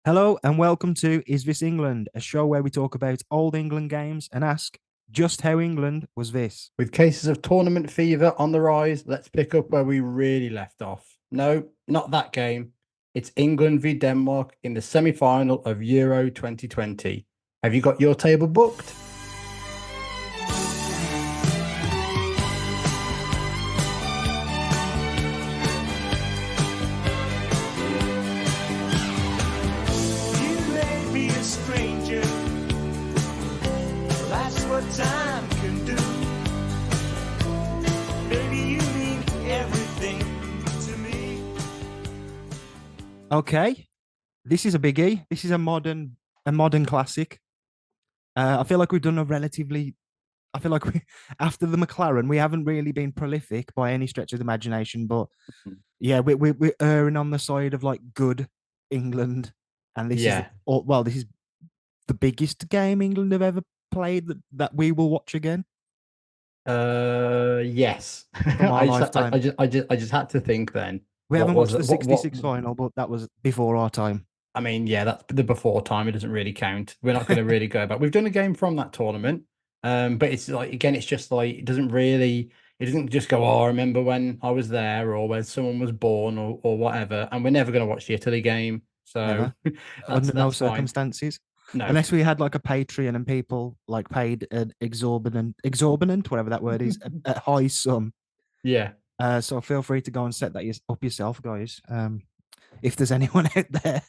Hello and welcome to Is This England, a show where we talk about old England games and ask just how England was this. With cases of tournament fever on the rise, let's pick up where we really left off. No, not that game. It's England v Denmark in the semi final of Euro 2020. Have you got your table booked? You may be a stranger, that's what time can do. Baby, you mean everything to me. Okay, this is a biggie. This is a modern classic. I feel like we've done a relatively. I feel like we after the McLaren, we haven't really been prolific by any stretch of the imagination. But yeah, we're erring on the side of like good England, and this is Yeah. well, this is the biggest game England have ever played that we will watch again Yes. from our lifetime. I just had to think then. We What haven't was watched it? the 66 final, but that was before our time. I mean, yeah, that's the before time. It doesn't really count. We're not going to really go back. We've done a game from that tournament, but it's like again, it's just like it doesn't just go. Oh, I remember when I was there, or when someone was born, or whatever. And we're never going to watch the Italy game, so Never, under no that's fine. circumstances, No, unless we had like a Patreon and people like paid an exorbitant, whatever that word is, a high sum. yeah. So feel free to go and set that up yourself, guys. If there's anyone out there.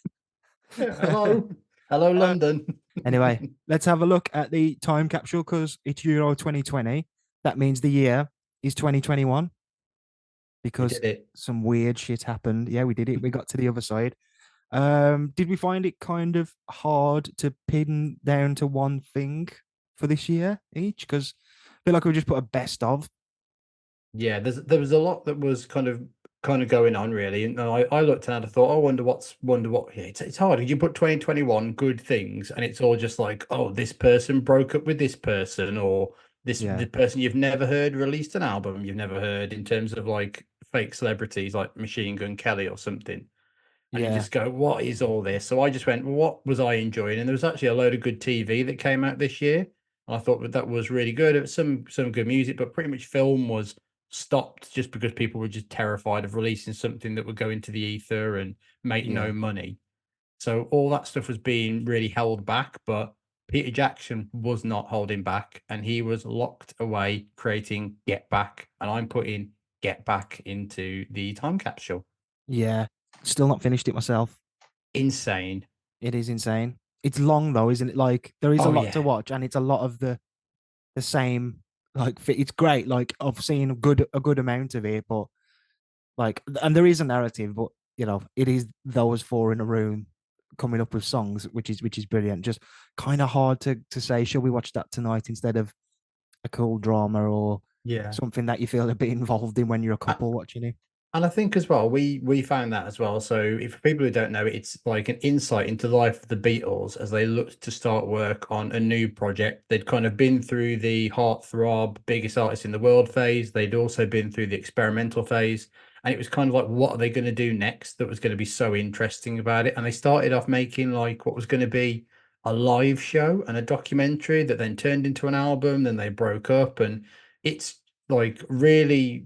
Hello, hello, uh, London. anyway, let's have a look at the time capsule because it's Euro 2020. That means the year is 2021 We because did it. some weird shit happened. Yeah, we did it. We got to the other side. Did we find it kind of hard to pin down to one thing for this year each? Because I feel like we just put a best of. Yeah, there was a lot that was kind of going on really, and I looked at it and I thought, I wonder what. Yeah, it's hard. You put 2021 good things, and it's all just like, oh, this person broke up with this person, or Yeah, the person you've never heard released an album you've never heard in terms of like fake celebrities like Machine Gun Kelly or something, and you yeah, just go, what is all this? So I just went, well, what was I enjoying? And there was actually a load of good TV that came out this year. And I thought that was really good. It was some good music, but pretty much film was stopped just because people were just terrified of releasing something that would go into the ether and make yeah, no money. So all that stuff was being really held back, but Peter Jackson was not holding back, and he was locked away creating Get Back, and I'm putting Get Back into the time capsule. yeah. Still not finished it myself. Insane. It is insane. It's long though, isn't it? Like there is a Oh lot to yeah. watch, and it's a lot of the same. Like it's great. Like I've seen a good amount of it, but like, and there is a narrative, but it is those four in a room coming up with songs, which is brilliant. Just kind of hard to say, shall we watch that tonight instead of a cool drama or Yeah. something that you feel a bit involved in when you're a A- couple watching it. And I think as well, we found that as well. So if for people who don't know, it's like an insight into the life of the Beatles as they looked to start work on a new project. They'd kind of been through the heartthrob, biggest artist in the world phase. They'd also been through the experimental phase. And it was kind of like, what are they going to do next that was going to be so interesting about it? And they started off making like what was going to be a live show and a documentary that then turned into an album. Then they broke up. And it's like really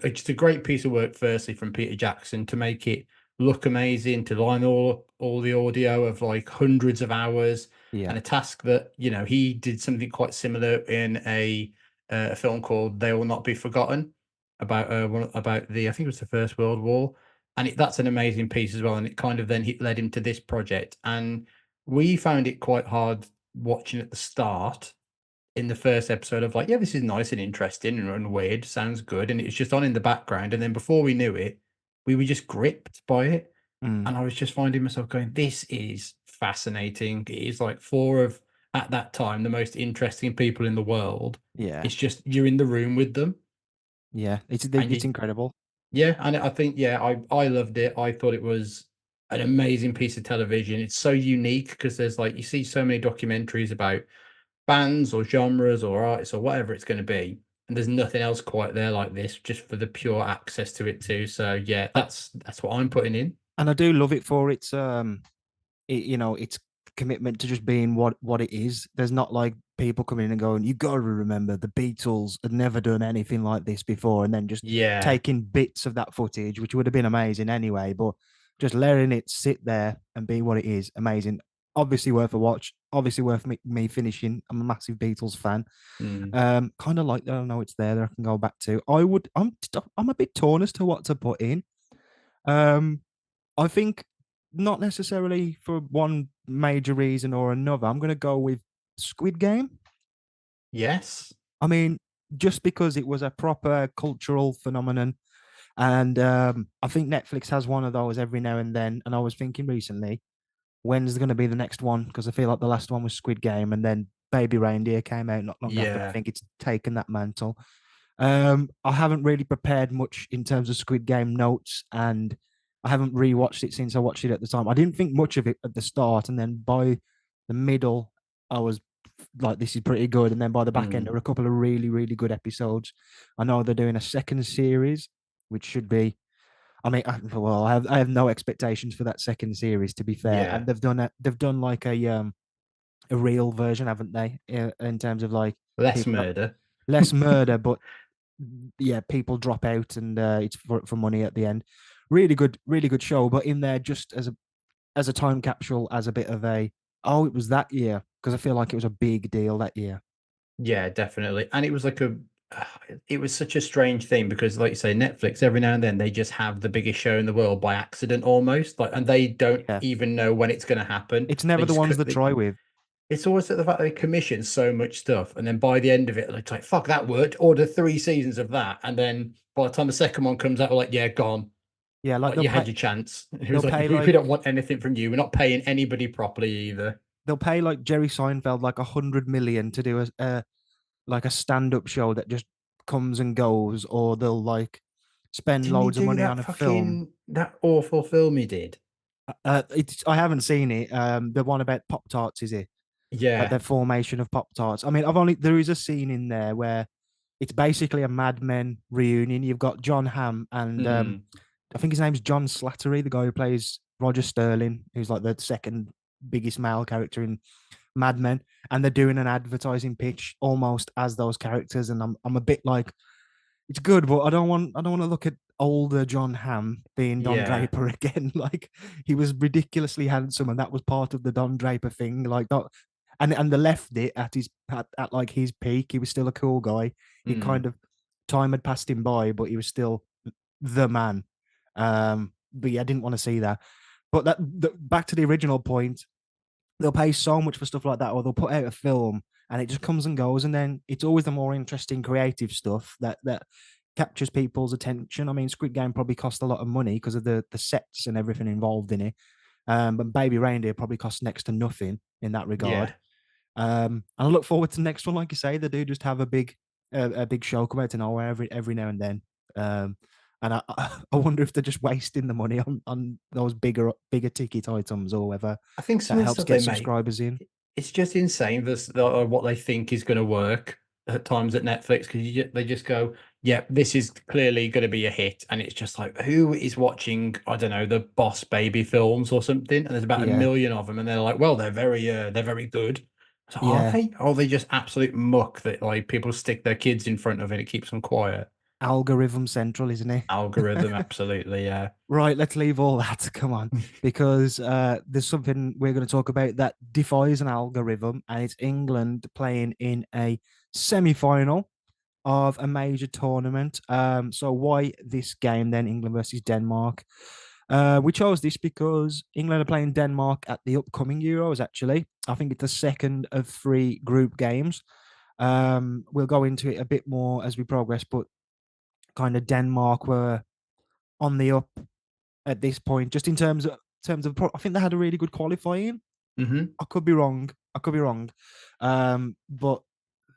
just a great piece of work, firstly from Peter Jackson to make it look amazing, to line all the audio of like hundreds of hours, Yeah, and a task that he did something quite similar in a film called They Will Not Be Forgotten about about the I think it was the First World War, and that's an amazing piece as well. And it kind of then led him to this project, and we found it quite hard watching at the start in the first episode of like, yeah, this is nice and interesting and weird, sounds good, and it's just on in the background. And then before we knew it, we were just gripped by it. mm, And I was just finding myself going, this is fascinating. It is like four of at that time the most interesting people in the world. yeah, It's just you're in the room with them, yeah. It's and it's incredible. yeah, and I think yeah, I loved it. I thought it was an amazing piece of television. It's so unique because there's like you see so many documentaries about bands or genres or artists or whatever it's going to be. And there's nothing else quite there like this, just for the pure access to it too. So yeah, I, that's what I'm putting in. and I do love it for its its commitment to just being what it is. There's not like people coming in and going, "You got to remember the Beatles had never done anything like this before," and then just Yeah. taking bits of that footage, which would have been amazing anyway, but just letting it sit there and be what it is, amazing. Obviously worth a watch. Obviously worth me finishing. I'm a massive Beatles fan. Mm. Kind of like that. I know it's there that I can go back to. I'm a bit torn as to what to put in. Um, I think not necessarily for one major reason or another. I'm going to go with Squid Game. Yes. I mean, just because it was a proper cultural phenomenon, and I think Netflix has one of those every now and then. And I was thinking recently, when's going to be the next one? Because I feel like the last one was Squid Game, and then Baby Reindeer came out not long after. I Yeah. think it's taken that mantle. I haven't really prepared much in terms of Squid Game notes, and I haven't rewatched it since I watched it at the time. I didn't think much of it at the start, and then by the middle, I was like, "This is pretty good." And then by the back end, Mm. there were a couple of really, really good episodes. I know they're doing a second series, which should be. I mean, well, I have no expectations for that second series, to be fair. Yeah. And they've done like a real version, haven't they? In terms of like Less people murder. less murder, but yeah, people drop out and it's for money at the end. Really good show. But in there, just as a time capsule, as a bit of a it was that year, because I feel like it was a big deal that year. Yeah, definitely. And it was like it was such a strange thing because, like you say, Netflix every now and then they just have the biggest show in the world by accident almost, like, and they don't Yeah, even know when it's going to happen. it's They never the just ones cut. that try with. It's always at the fact they commission so much stuff, and then by the end of it, they're like, "Fuck, that worked." Order 3 seasons of that, and then by the time the second one comes out, we're like, "Yeah, gone. Yeah, like Like you had your chance." It they'll was like, pay "We like don't want anything from you. We're not paying anybody properly either." they'll pay like Jerry Seinfeld like 100 million to do a like a stand-up show that just comes and goes, or they'll like spend Didn't he loads of do money that on a film. fucking that awful film he did? It's I haven't seen it. The one about Pop Tarts, is it? Like Yeah. the formation of Pop Tarts. I mean, there is a scene in there where it's basically a Mad Men reunion. You've got John Hamm and Mm. I think his name's John Slattery, the guy who plays Roger Sterling, who's like the second biggest male character in Mad Men, and they're doing an advertising pitch almost as those characters, and I'm a bit like, it's good, but I don't want to look at older John Hamm being Don Yeah. Draper again. Like he was ridiculously handsome, and that was part of the Don Draper thing. Like that, and they left it at like his peak. He was still a cool guy. He Mm. kind of time had passed him by, but he was still the man. But yeah, I didn't want to see that. But back to the original point, they'll pay so much for stuff like that, or they'll put out a film and it just comes and goes, and then it's always the more interesting, creative stuff that captures people's attention. I mean, Squid Game probably cost a lot of money because of the sets and everything involved in it. But Baby Reindeer probably cost next to nothing in that regard. Yeah. And I look forward to the next one. Like you say, they do just have a big show come out to nowhere every now and then. And I wonder if they're just wasting the money on those bigger ticket items, or whether I think some that of the helps stuff they get make, subscribers in. it's just insane. What they think is going to work at times at Netflix because they just go, "Yeah, this is clearly going to be a hit," and it's just like, who is watching? I don't know, the Boss Baby films or something, and there's about a Yeah, million of them, and they're like, "Well, they're very good." So are yeah. they? Or are they just absolute muck that like people stick their kids in front of it? It keeps them quiet. Algorithm central, isn't it? Algorithm, absolutely, yeah. Right, let's leave all that. Come on, because there's something we're going to talk about that defies an algorithm, and it's England playing in a semi-final of a major tournament. So why this game then, England versus Denmark? We chose this because England are playing Denmark at the upcoming Euros. Actually, I think it's the second of three group games. We'll go into it a bit more as we progress, but kind of Denmark were on the up at this point, just in terms of. I think they had a really good qualifying. Hmm. I could be wrong. I could be wrong. But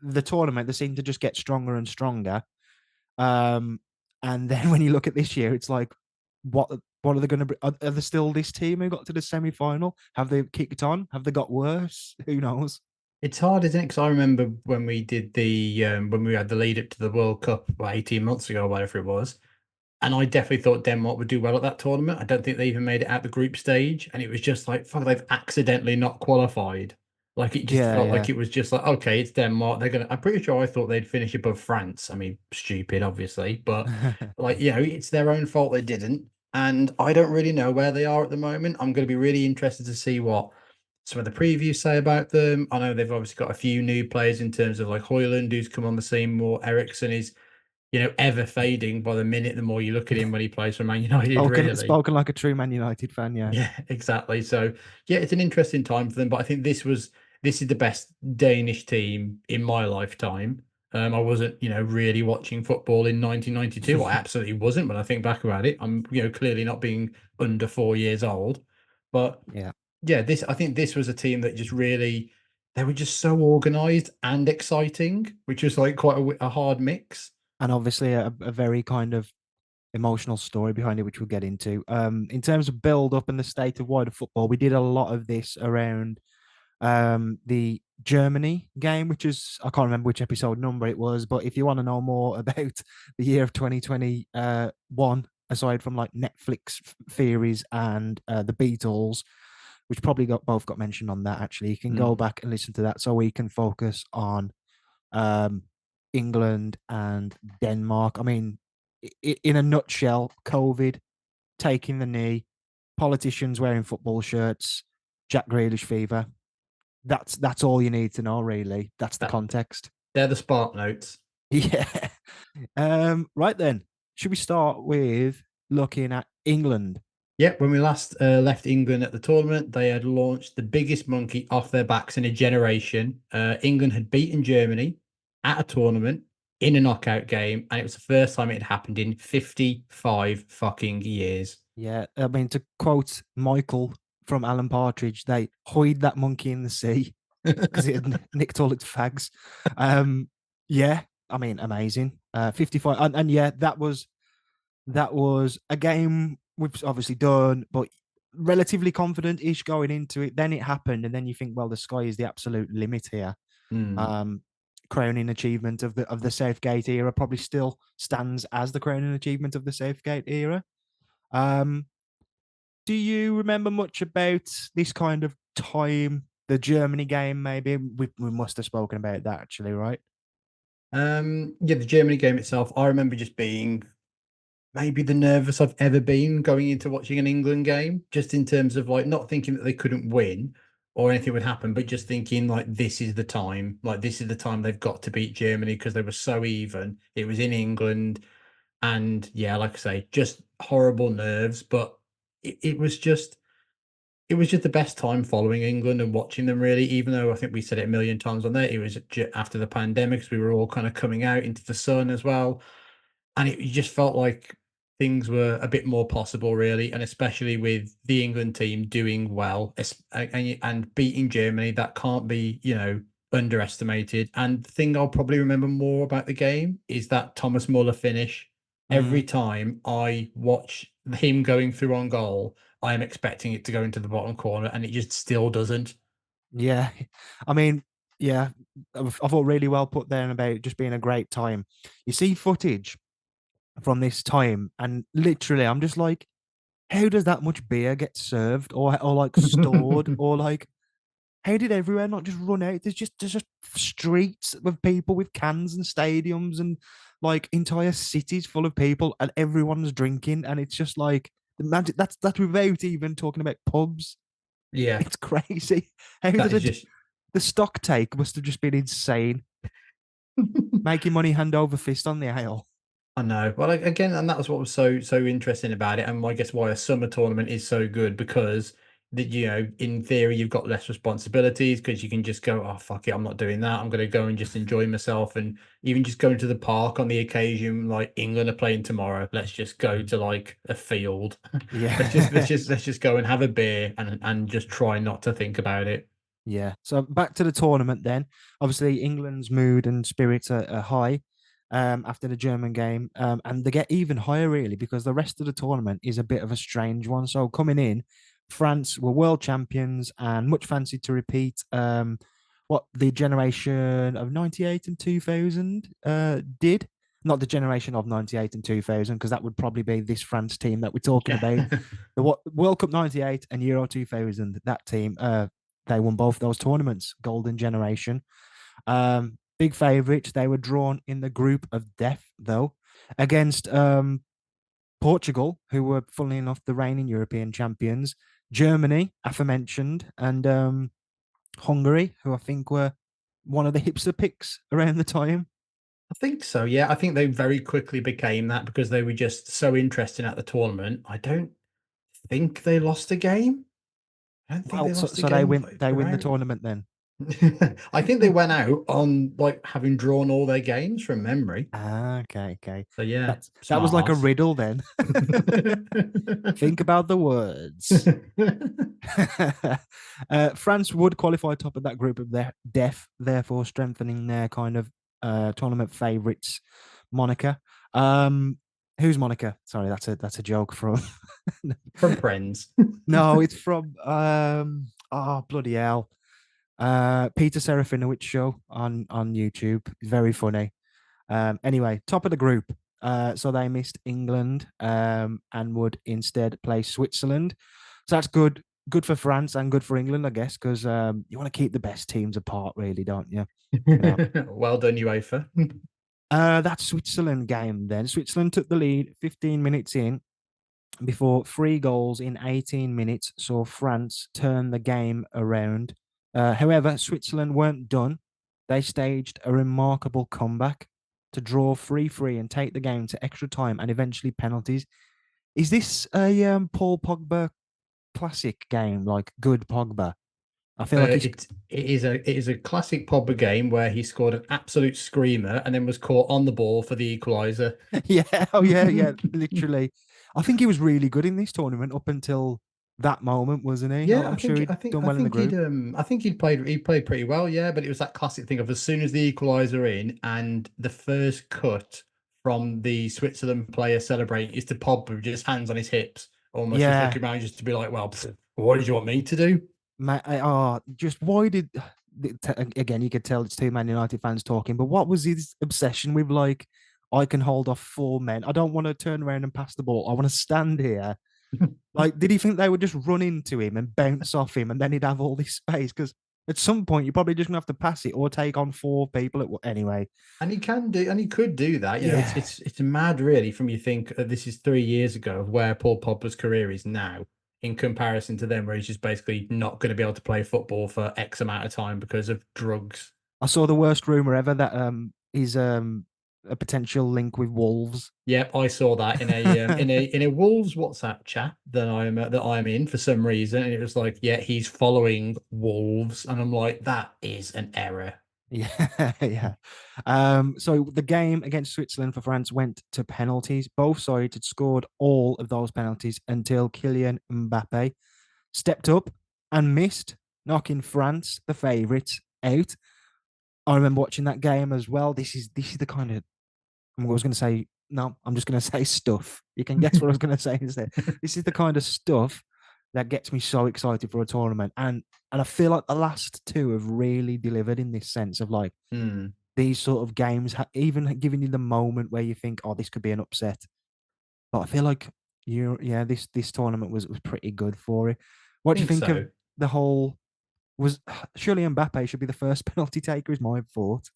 the tournament, they seem to just get stronger and stronger. Um, and then when you look at this year, it's like, what what are they going to? Are they still this team who got to the semi final? Have they kicked on? Have they got worse? Who knows? It's hard, isn't it? Because I remember when we did when we had the lead up to the World Cup, 18 months ago, or whatever it was. And I definitely thought Denmark would do well at that tournament. I don't think they even made it out the group stage. And it was just like, fuck, they've accidentally not qualified. Like it just Yeah, felt yeah. like it was just like, okay, it's Denmark. They're gonna. I'm pretty sure I thought they'd finish above France. I mean, stupid, obviously, but like, it's their own fault they didn't. And I don't really know where they are at the moment. I'm going to be really interested to see what some of the previews say about them. I know they've obviously got a few new players in terms of like Hoyland, who's come on the scene more. Ericsson is ever fading by the minute, the more you look at him when he plays for Man United, spoken really. spoken like a true Man United fan, yeah. Yeah, exactly. So yeah, it's an interesting time for them, but I think this is the best Danish team in my lifetime. I wasn't, really watching football in 1992. I absolutely wasn't when I think back about it. I'm, clearly not being under 4 years old. But Yeah. yeah, I think this was a team that just really, they were just so organized and exciting, which was like quite a hard mix. And obviously a very kind of emotional story behind it, which we'll get into. In terms of build up and the state of wider football, we did a lot of this around the Germany game, which is I can't remember which episode number it was, but if you want to know more about the year of 2021, aside from like Netflix theories and the Beatles, which probably got mentioned on that actually, you can go Mm. back and listen to that so we can focus on um, England and Denmark. I mean, in a nutshell, COVID, taking the knee, politicians wearing football shirts, Jack Grealish fever. That's all you need to know, really. That's the That context. they're the spark notes. Yeah. Right then, should we start with looking at England? Yeah, when we last left England at the tournament, they had launched the biggest monkey off their backs in a generation. England had beaten Germany at a tournament in a knockout game, and it was the first time it had happened in 55 fucking years. Yeah, I mean to quote Michael from Alan Partridge, they hoid that monkey in the sea because it had nicked all its fags. Um, yeah, I mean, amazing. 55, and yeah, that was a game we've obviously done, but relatively confident-ish going into it. Then it happened, and then you think, well, the sky is the absolute limit here. Hmm. Um, crowning achievement of the Southgate era probably still stands as the crowning achievement of the Southgate era. Um, do you remember much about this kind of time? The Germany game, maybe we must have spoken about that actually, right? Yeah, the Germany game itself, I remember just being maybe the nervous I've ever been going into watching an England game, just in terms of like not thinking that they couldn't win or anything would happen, but just thinking like this is the time they've got to beat Germany because they were so even. It was in England, and yeah, like I say, just horrible nerves. But it was just the best time following England and watching them really. Even though I think we said it a million times on there, it was after the pandemic, we were all kind of coming out into the sun as well, and it just felt like things were a bit more possible, really, and especially with the England team doing well and beating Germany, that can't be, underestimated. And the thing I'll probably remember more about the game is that Thomas Muller finish. Every Mm, time I watch him going through on goal, I am expecting it to go into the bottom corner, and it just still doesn't. yeah, I mean, yeah, I thought really well put there about just being a great time. You see footage from this time, and literally, I'm just like, how does that much beer get served or like stored or like how did everywhere not just run out? There's just streets of people with cans and stadiums and like entire cities full of people and everyone's drinking and it's just like the magic that's without even talking about pubs. Yeah, It's crazy. How that did is it just. the stock take must have just been insane. Making money hand over fist on the ale. I know. Well, again, and that was what was so interesting about it, and I guess why a summer tournament is so good because in theory, you've got less responsibilities because you can just go, oh fuck it, I'm not doing that. I'm going to go and just enjoy myself, and even just going to the park on the occasion, like England are playing tomorrow. Let's just go to like a field. let's just let's Yeah. just let's just go and have a beer and just try not to think about it. Yeah. So back to the tournament then. Obviously, England's mood and spirits are high after the German game. And they get even higher, really, because the rest of the tournament is a bit of a strange one. So coming in, France were world champions and much fancied to repeat what the generation of 98 and 2000 did. not the generation of 98 and 2000, because that would probably be this France team that we're talking Yeah. about. The World Cup 98 and Euro 2000, that team, they won both those tournaments, golden generation. Big favourites. They were drawn in the group of death, though, against Portugal, who were, funnily enough, the reigning European champions, Germany, aforementioned, and Hungary, who I think were one of the hipster picks around the time. I think so. Yeah, I think they very quickly became that because they were just so interesting at the tournament. I don't think they lost a game. I don't think Well, they so, lost a so they game win. They win the throughout. tournament then. I think they went out on like having drawn all their games from memory. Okay, okay. So yeah, That was like a smart riddle then. ass. Think about the words. France would qualify top of that group of their death, therefore strengthening their kind of tournament favourites moniker. Um, who's Monica? Sorry, that's a joke from. From Friends. No, it's from oh bloody hell. Peter Serafinowicz show on YouTube. It's very funny. Anyway, top of the group. So they missed England and would instead play Switzerland. So that's good for France and good for England, I guess, because you want to keep the best teams apart, really, don't you? Yeah. Well done, UEFA. That Switzerland game then. Switzerland took the lead 15 minutes in before 3 goals in 18 minutes saw France turn the game around. However, Switzerland weren't done. They staged a remarkable comeback to draw 3-3 and take the game to extra time and eventually penalties. Is this a Paul Pogba classic game, like good Pogba? I feel like he's It is a classic Pogba game where he scored an absolute screamer and then was caught on the ball for the equaliser. yeah, oh yeah, literally. I think he was really good in this tournament up until that moment, wasn't he? Yeah, I'm sure he'd done I well in the think group. he played pretty well, yeah, but it was that classic thing of as soon as the equaliser in and the first cut from the Switzerland player celebrating is to Pogba with just hands on his hips, almost just Yeah, looking around just to be like, well, what did you want me to do? just why did again? You could tell it's two Man United fans talking, but what was his obsession with like? I can hold off 4 men. I don't want to turn around and pass the ball. I want to stand here. Like, did he think they would just run into him and bounce off him, and then he'd have all this space? Because at some point, you're probably just gonna have to pass it or take on 4 people anyway. And he could do that. It's Yeah, it's mad, really, from you think this is 3 years ago of where Paul Pogba's career is now in comparison to them, where he's just basically not going to be able to play football for X amount of time because of drugs. I saw the worst rumor ever that he's a potential link with Wolves. Yep, I saw that in a Wolves WhatsApp chat that I'm in for some reason, and it was like, yeah, he's following Wolves, and I'm like, that is an error. Yeah, yeah. So the game against Switzerland for France went to penalties. Both sides had scored all of those penalties until Kylian Mbappe stepped up and missed, knocking France, the favourites, out. I remember watching that game as well. This is the kind of I was going to say no. I'm just going to say stuff. You can guess what I was going to say instead. This is the kind of stuff that gets me so excited for a tournament, and I feel like the last two have really delivered in this sense of like Hmm. these sort of games, even giving you the moment where you think, oh, this could be an upset. But I feel like yeah, this tournament was pretty good for it. I What do you think think of so. the whole? Was surely Mbappe should be the first penalty taker? Is my thought.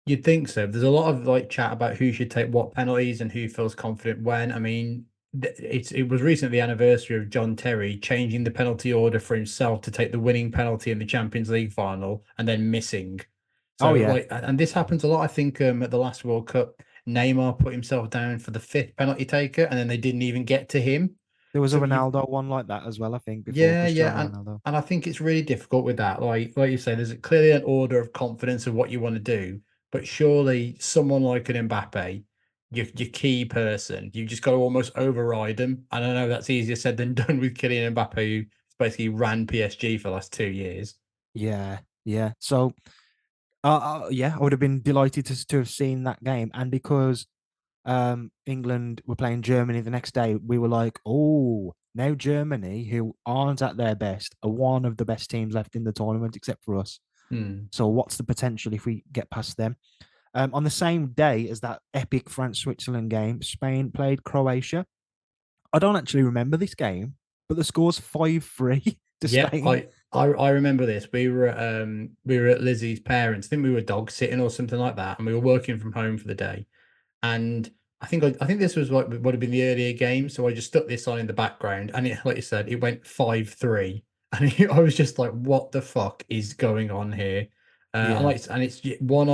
You'd think so. There's a lot of like chat about who should take what penalties and who feels confident when. I mean, it was recently the anniversary of John Terry changing the penalty order for himself to take the winning penalty in the Champions League final and then missing. Oh So yeah, like, and this happens a lot. I think at the last World Cup, Neymar put himself down for the fifth penalty taker, and then they didn't even get to him. there was a So you Ronaldo one like that as well. I think before yeah, yeah, Cristiano and Ronaldo. and I think it's really difficult with that. Like you say, there's clearly an order of confidence of what you want to do, but surely someone like an Mbappe, your key person, you've just got to almost override them. And I know that's easier said than done with Kylian Mbappe, who basically ran PSG for the last 2 years. Yeah, yeah. So yeah, I would have been delighted to have seen that game, and because England were playing Germany the next day, we were like, oh, now Germany, who aren't at their best, are one of the best teams left in the tournament, except for us. Hmm. So what's the potential if we get past them? On the same day as that epic France Switzerland game, Spain played Croatia. I don't actually remember this game, but the score's 5-3 to Yep, Spain. I remember this. We were at Lizzie's parents. I think we were dog sitting or something like that, and we were working from home for the day. And I think this was like would have been the earlier game, so I just stuck this on in the background, and it, like you said, it went 5-3, and I was just like, "What the fuck is going on here?" Yeah. And it's one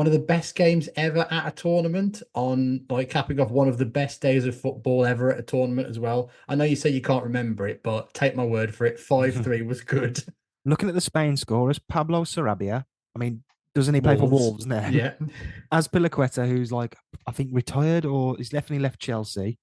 of the best games ever at a tournament. On like capping off one of the best days of football ever at a tournament as well. I know you say you can't remember it, but take my word for it, 5-3 was good. Looking at the Spain scorers, Pablo Sarabia. I mean, doesn't he play for Wolves, Wolves now? yeah. Azpilicueta, who's like, I think retired or he's definitely left Chelsea.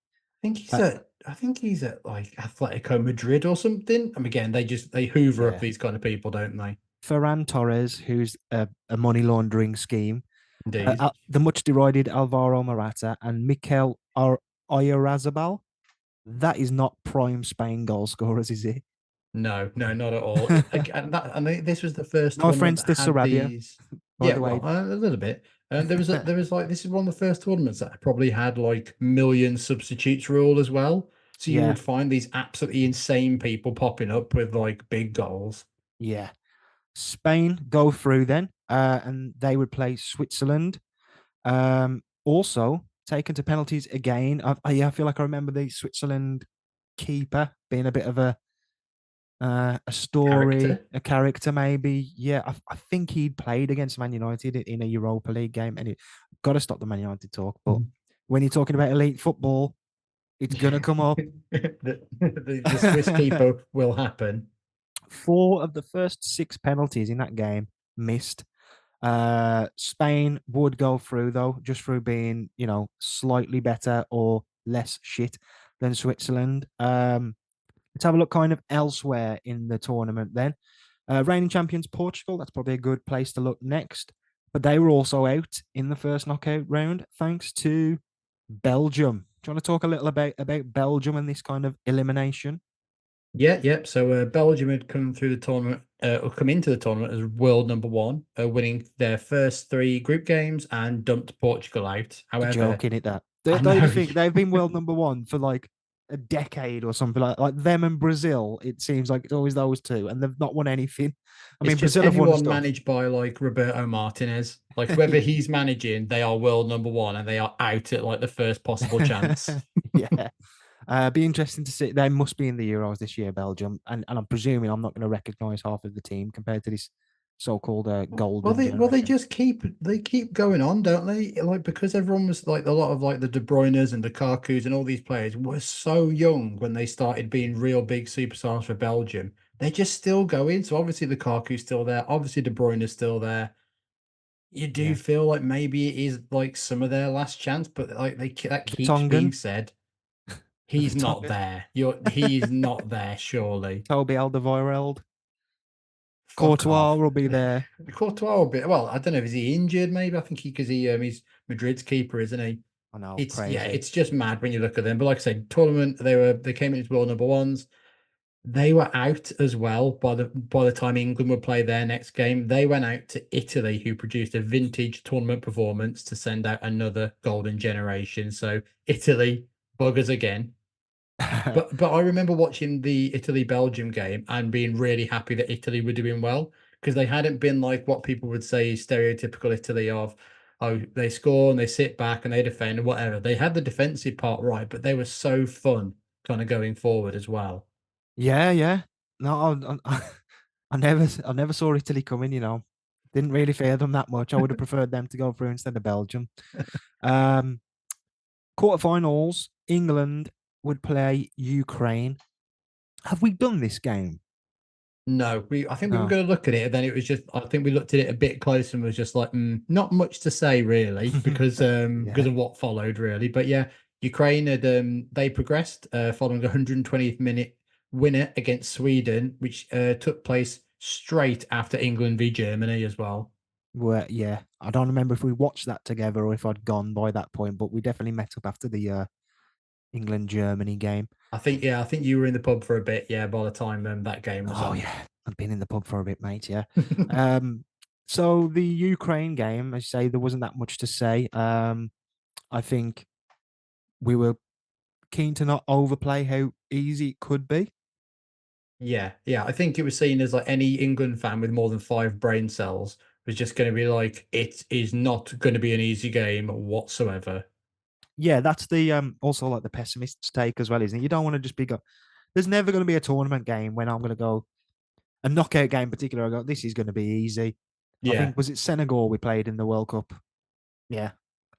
Uh, I think he's at like Atletico Madrid or something. And again, they hoover up yeah. these kind of people, don't they? Ferran Torres, who's a money laundering scheme. Indeed. The much derided Alvaro Morata and Mikel Oyarzabal. That is not prime Spain goal scorers, is it? No, no, not at all. This was the first No tournament offense that to had Sarabia, these. by Yeah, the well, way. a little bit. And there was like this is one of the first tournaments that probably had like million substitutes rule as well. So you Yeah, would find these absolutely insane people popping up with like big goals. yeah. Spain go through then, and they would play Switzerland. Also taken to penalties again. Yeah, I feel like I remember the Switzerland keeper being a bit of a story, Character. a character, maybe. Yeah, I think he'd played against Man United in a Europa League game, and it got to stop the Man United talk. But when you're talking about elite football, it's gonna come up. The Swiss keeper will happen. 4 of the first 6 penalties in that game missed. Spain would go through though, just through being, slightly better or less shit than Switzerland. Let's have a look kind of elsewhere in the tournament then. Reigning champions Portugal, that's probably a good place to look next. But they were also out in the first knockout round thanks to Belgium. Do you want to talk a little about Belgium and this kind of elimination? Yeah, yep. So Belgium had come through the tournament, or come into the tournament as world number one, winning their first 3 group games and dumped Portugal out. You're However, joking it that. I Don't you know. think they've been world number one for like a decade or something like them and Brazil? It seems like it's always those two, and they've not won anything. I It's mean, just Brazil have won anyone stuff. managed by like Roberto Martinez. Like whoever he's managing, they are world number one and they are out at like the first possible chance. Yeah. Be interesting to see. They must be in the Euros this year, Belgium, and I'm presuming I'm not going to recognise half of the team compared to this so-called golden They generation. just keep going on, don't they? Like because everyone was like a lot of like the De Bruynes and the Lukaku's and all these players were so young when they started being real big superstars for Belgium. They're just still going. So obviously the Lukaku's still there. Obviously De Bruyne is still there. You do Yeah, feel like maybe it is like some of their last chance, but like that keeps being Vertonghen, said. He's not Vertonghen, there. He's not there. Surely, Toby Alderweireld, fuck Courtois off. will be there. Courtois a bit. Well, I don't know. Is he injured? Maybe I think because he's Madrid's keeper, isn't he? I know, crazy. It's just mad when you look at them. But like I said, tournament they came in as world number ones. They were out as well by the time England would play their next game. They went out to Italy, who produced a vintage tournament performance to send out another golden generation. So Italy buggers again. But I remember watching the Italy Belgium game and being really happy that Italy were doing well because they hadn't been like what people would say is stereotypical Italy of, oh, they score and they sit back and they defend and whatever. They had the defensive part right, but they were so fun kind of going forward as well. Yeah, yeah. No, I never saw Italy coming. Didn't really fear them that much. I would have preferred them to go through instead of Belgium. Um, Quarterfinals, England would play Ukraine. Have we done this game? No, I think we were No. going to look at it, and then it was just I think we looked at it a bit closer and was just like, not much to say really because Yeah. of what followed really. But yeah, Ukraine had they progressed following a 120th minute winner against Sweden, which took place straight after England v Germany as well. Yeah. I don't remember if we watched that together or if I'd gone by that point, but we definitely met up after the England Germany game. I think you were in the pub for a bit, yeah, by the time that game was Oh on. yeah, I've been in the pub for a bit, mate. Yeah. Um, So the Ukraine game, as you say, there wasn't that much to say. I think we were keen to not overplay how easy it could be. Yeah, yeah. I think it was seen as like any England fan with more than 5 brain cells was just going to be like, it is not going to be an easy game whatsoever. Yeah, that's the also like the pessimist's take as well, isn't it? You don't want to just be go. There's never going to be a tournament game when I'm going to go a knockout game in particular. I go, this is going to be easy. I Yeah. think was it Senegal we played in the World Cup. Yeah,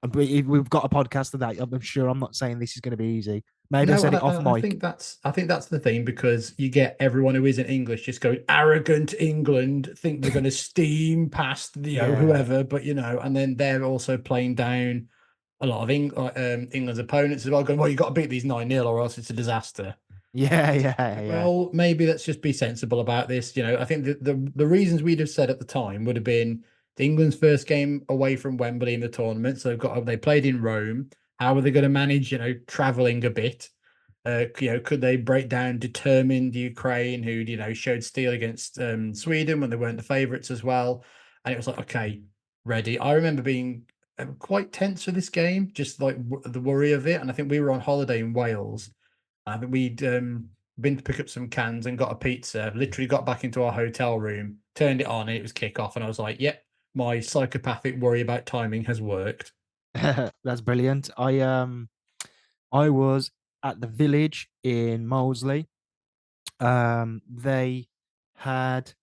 and we've got a podcast of that. I'm sure I'm not saying this is going to be easy. Maybe I No, said and it off I mic. think that's the thing because you get everyone who isn't English just going arrogant England, think they're going to steam past Yeah, whoever, but and then they're also playing down a lot of England's opponents as well, going, well, you got to beat these 9-0 or else it's a disaster. yeah, It's yeah, like, yeah. well, maybe let's just be sensible about this. I think the reasons we'd have said at the time would have been England's first game away from Wembley in the tournament. So they played in Rome. How are they going to manage, traveling a bit? Could they break down determined Ukraine, who showed steel against Sweden when they weren't the favourites as well? And it was like, okay, ready. I remember being quite tense for this game, just like the worry of it. And I think we were on holiday in Wales. I think we'd been to pick up some cans and got a pizza. Literally got back into our hotel room, turned it on, and it was kick off. And I was like, "Yep, my psychopathic worry about timing has worked." That's brilliant. I was at the village in Moseley. They had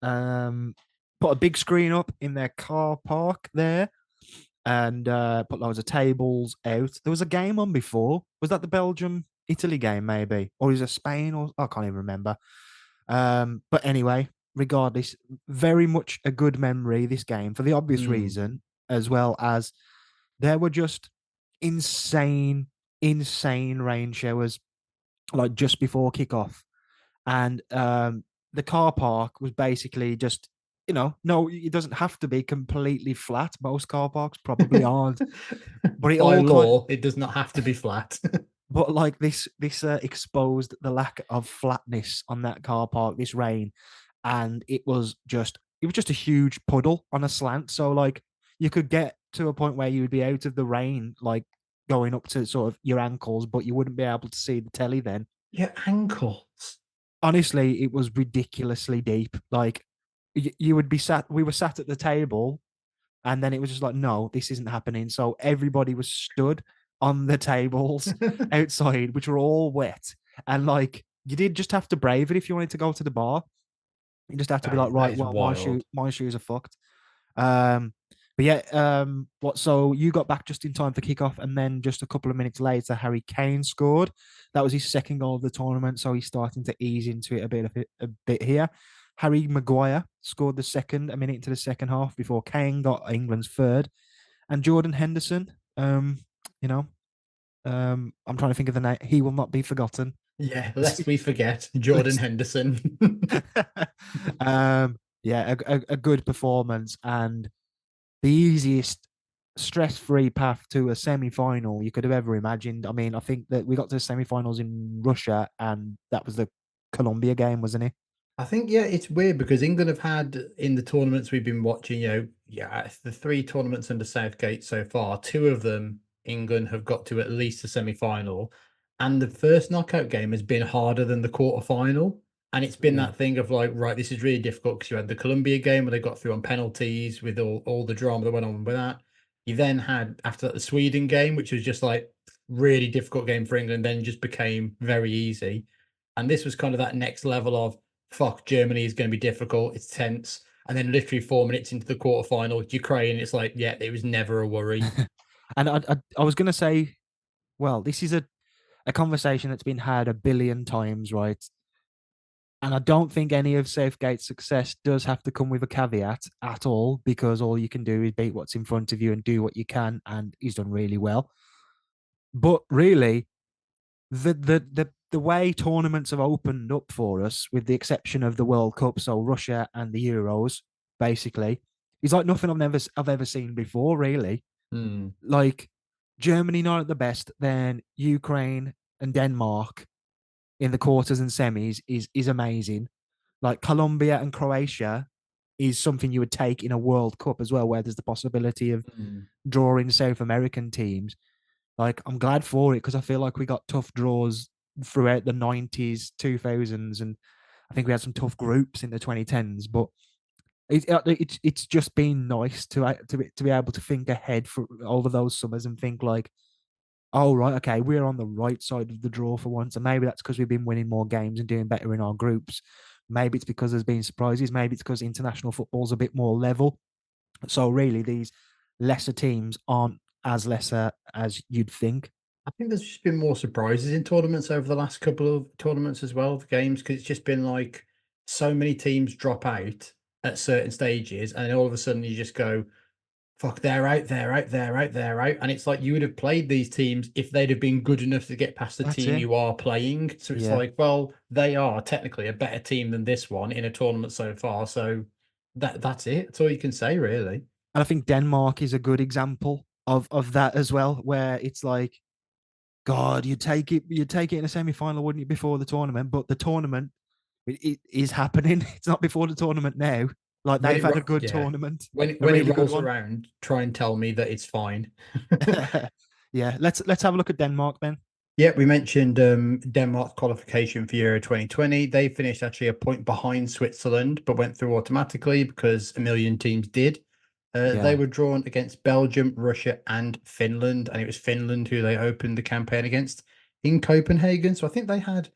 put a big screen up in their car park there and put loads of tables out. There was a game on before. Was that the Belgium Italy game, maybe? Or is it Spain? Or I can't even remember. But anyway, regardless, very much a good memory, this game, for the obvious Mm. reason, as well as there were just insane, insane rain showers like just before kickoff. And the car park was basically just, no, it doesn't have to be completely flat. Most car parks probably aren't, but it By all kind, law, it does not have to be flat. but like this exposed the lack of flatness on that car park. This rain, and it was just a huge puddle on a slant. So like you could get to a point where you would be out of the rain, like going up to sort of your ankles, but you wouldn't be able to see the telly then. Your ankles. Honestly, it was ridiculously deep. Like you would be sat, we were sat at the table, and then it was just like, no, this isn't happening. So everybody was stood on the tables outside, which were all wet. And like, you did just have to brave it if you wanted to go to the bar. You just have to be like, That right, is well, wild. my shoes are fucked. Um, but yeah, what? So you got back just in time for kickoff, and then just a couple of minutes later, Harry Kane scored. That was his second goal of the tournament, so he's starting to ease into it a bit here. Harry Maguire scored the second a minute into the second half before Kane got England's third, and Jordan Henderson. You know, I'm trying to think of the name. He will not be forgotten. Yeah, lest we forget Jordan Henderson. Yeah, a good performance and the easiest stress-free path to a semi-final you could have ever imagined. I mean, I think that we got to the semi-finals in Russia, and that was the Colombia game, wasn't it? I think yeah, it's weird because England have had in the tournaments we've been watching, the 3 tournaments under Southgate so far, 2 of them England have got to at least the semi-final, and the first knockout game has been harder than the quarter-final, and it's been Yeah. that thing of like, right, this is really difficult because you had the Colombia game where they got through on penalties with all the drama that went on with that. You then had after that the Sweden game, which was just like really difficult game for England, then just became very easy. And this was kind of that next level of fuck, Germany is going to be difficult. It's tense. And then literally 4 minutes into the quarterfinal, Ukraine, it's like, yeah, it was never a worry. And I was going to say, well, this is a conversation that's been had a billion times, right? And I don't think any of Southgate's success does have to come with a caveat at all, because all you can do is beat what's in front of you and do what you can, and he's done really well. But really, the way tournaments have opened up for us, with the exception of the World Cup, so Russia and the Euros, basically, is like nothing I've ever seen before. Really, Hmm. like Germany not at the best, then Ukraine and Denmark in the quarters and semis is amazing. Like Colombia and Croatia, is something you would take in a World Cup as well, where there's the possibility of Mm. drawing South American teams. Like, I'm glad for it because I feel like we got tough draws throughout the 90s, 2000s, and I think we had some tough groups in the 2010s. But it's just been nice to be able to think ahead for over those summers and think like, oh right, okay, we're on the right side of the draw for once, and maybe that's because we've been winning more games and doing better in our groups. Maybe it's because there's been surprises. Maybe it's because international football's a bit more level. So really, these lesser teams aren't as lesser as you'd think. I think there's just been more surprises in tournaments over the last couple of tournaments as well, the games, because it's just been like so many teams drop out at certain stages, and then all of a sudden you just go, fuck, they're out, they're out, they're out, they're out. And it's like you would have played these teams if they'd have been good enough to get past the That's team it. you are playing. So it's Yeah. like, well, they are technically a better team than this one in a tournament so far. So that's it. That's all you can say, really. And I think Denmark is a good example of that as well, where it's like, God, you take it in a semi final, wouldn't you, before the tournament? But the tournament it is happening. It's not before the tournament now. Like When they've it had a good yeah. tournament, a When it really good rolls one. around, try and tell me that it's fine. Yeah, let's have a look at Denmark then. Yeah, we mentioned Denmark's qualification for Euro 2020. They finished actually a point behind Switzerland, but went through automatically because a million teams did. They Yeah, were drawn against Belgium, Russia, and Finland, and it was Finland who they opened the campaign against in Copenhagen. So I think they had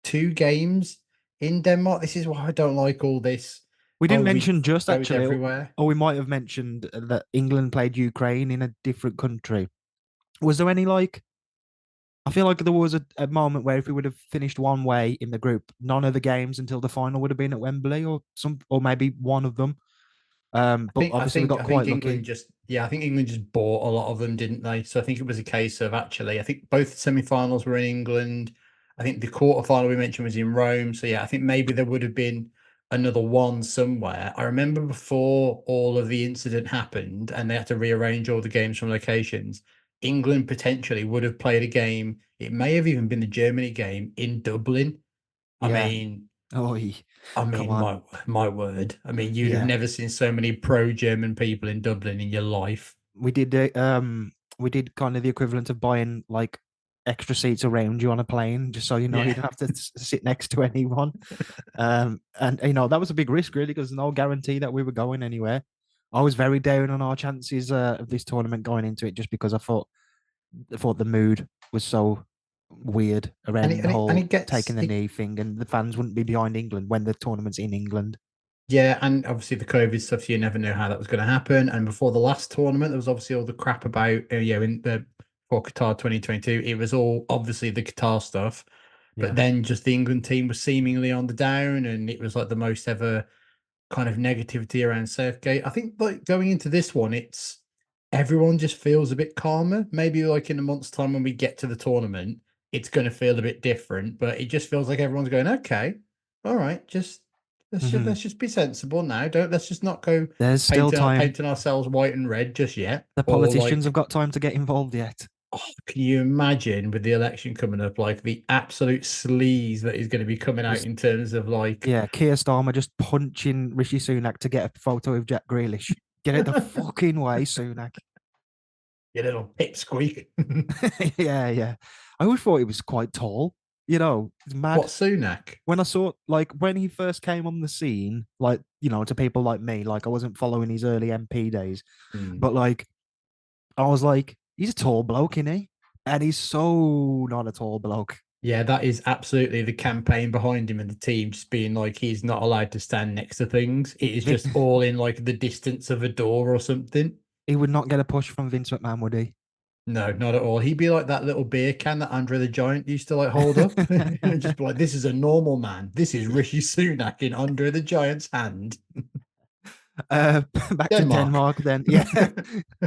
two games in Denmark. This is why I don't like all this. we didn't Oh, we mention just goes actually, everywhere. or we might have mentioned that England played Ukraine in a different country. Was there any like? I feel like there was a moment where if we would have finished one way in the group, none of the games until the final would have been at Wembley, or maybe one of them. But obviously we got I quite think England lucky. just I think England just bought a lot of them, didn't they? So I think it was a case of actually I think both semi-finals were in England. I think the quarterfinal we mentioned was in Rome. So yeah, I think maybe there would have been another one somewhere. I remember before all of the incident happened and they had to rearrange all the games from locations, England potentially would have played a game. It may have even been the Germany game in Dublin. I Yeah. mean, Oh, come on. my word. I mean, you'd have Yeah. never seen so many pro-German people in Dublin in your life. we did we did kind of the equivalent of buying like extra seats around you on a plane just so you know you Yeah. don't have to sit next to anyone. And you know that was a big risk really because no guarantee that we were going anywhere. I was very down on our chances of this tournament going into it just because I thought the mood was so weird And around the and whole it gets taking the knee thing, and the fans wouldn't be behind England when the tournament's in England. yeah, and obviously the COVID stuff, so you never know how that was going to happen. And before the last tournament, there was obviously all the crap about in the for Qatar 2022. It was all obviously the Qatar stuff, but Yeah. then just the England team was seemingly on the down, and it was like the most ever kind of negativity around Southgate. I think like going into this one, it's everyone just feels a bit calmer. Maybe like in a month's time when we get to the tournament, it's going to feel a bit different. But it just feels like everyone's going, okay, all right, just Mhm. let's just be sensible now. Don't let's just not go There's still time. painting ourselves white and red just yet. The Or politicians have like, got time to get involved yet. oh, can you imagine with the election coming up, like the absolute sleaze that is going to be coming out Just in terms of like. Yeah, Keir Starmer just punching Rishi Sunak to get a photo of Jack Grealish. Get it the fucking way, Sunak. You little pipsqueak. Yeah, yeah. I always thought he was quite tall. It's What, mad. Sunak? When I saw like when he first came on the scene, like, to people like me, like I wasn't following his early MP days, Hmm. but like I was like, he's a tall bloke, isn't he? And he's so not a tall bloke. Yeah, that is absolutely the campaign behind him and the team just being like he's not allowed to stand next to things. It is Vin- just all in like the distance of a door or something. he would not get a push from Vince McMahon, would he? No, not at all. He'd be like that little beer can that Andre the Giant used to like hold up and just be like, this is a normal man. This is Rishi Sunak in Andre the Giant's hand. Uh, back to Denmark. Denmark then. Yeah,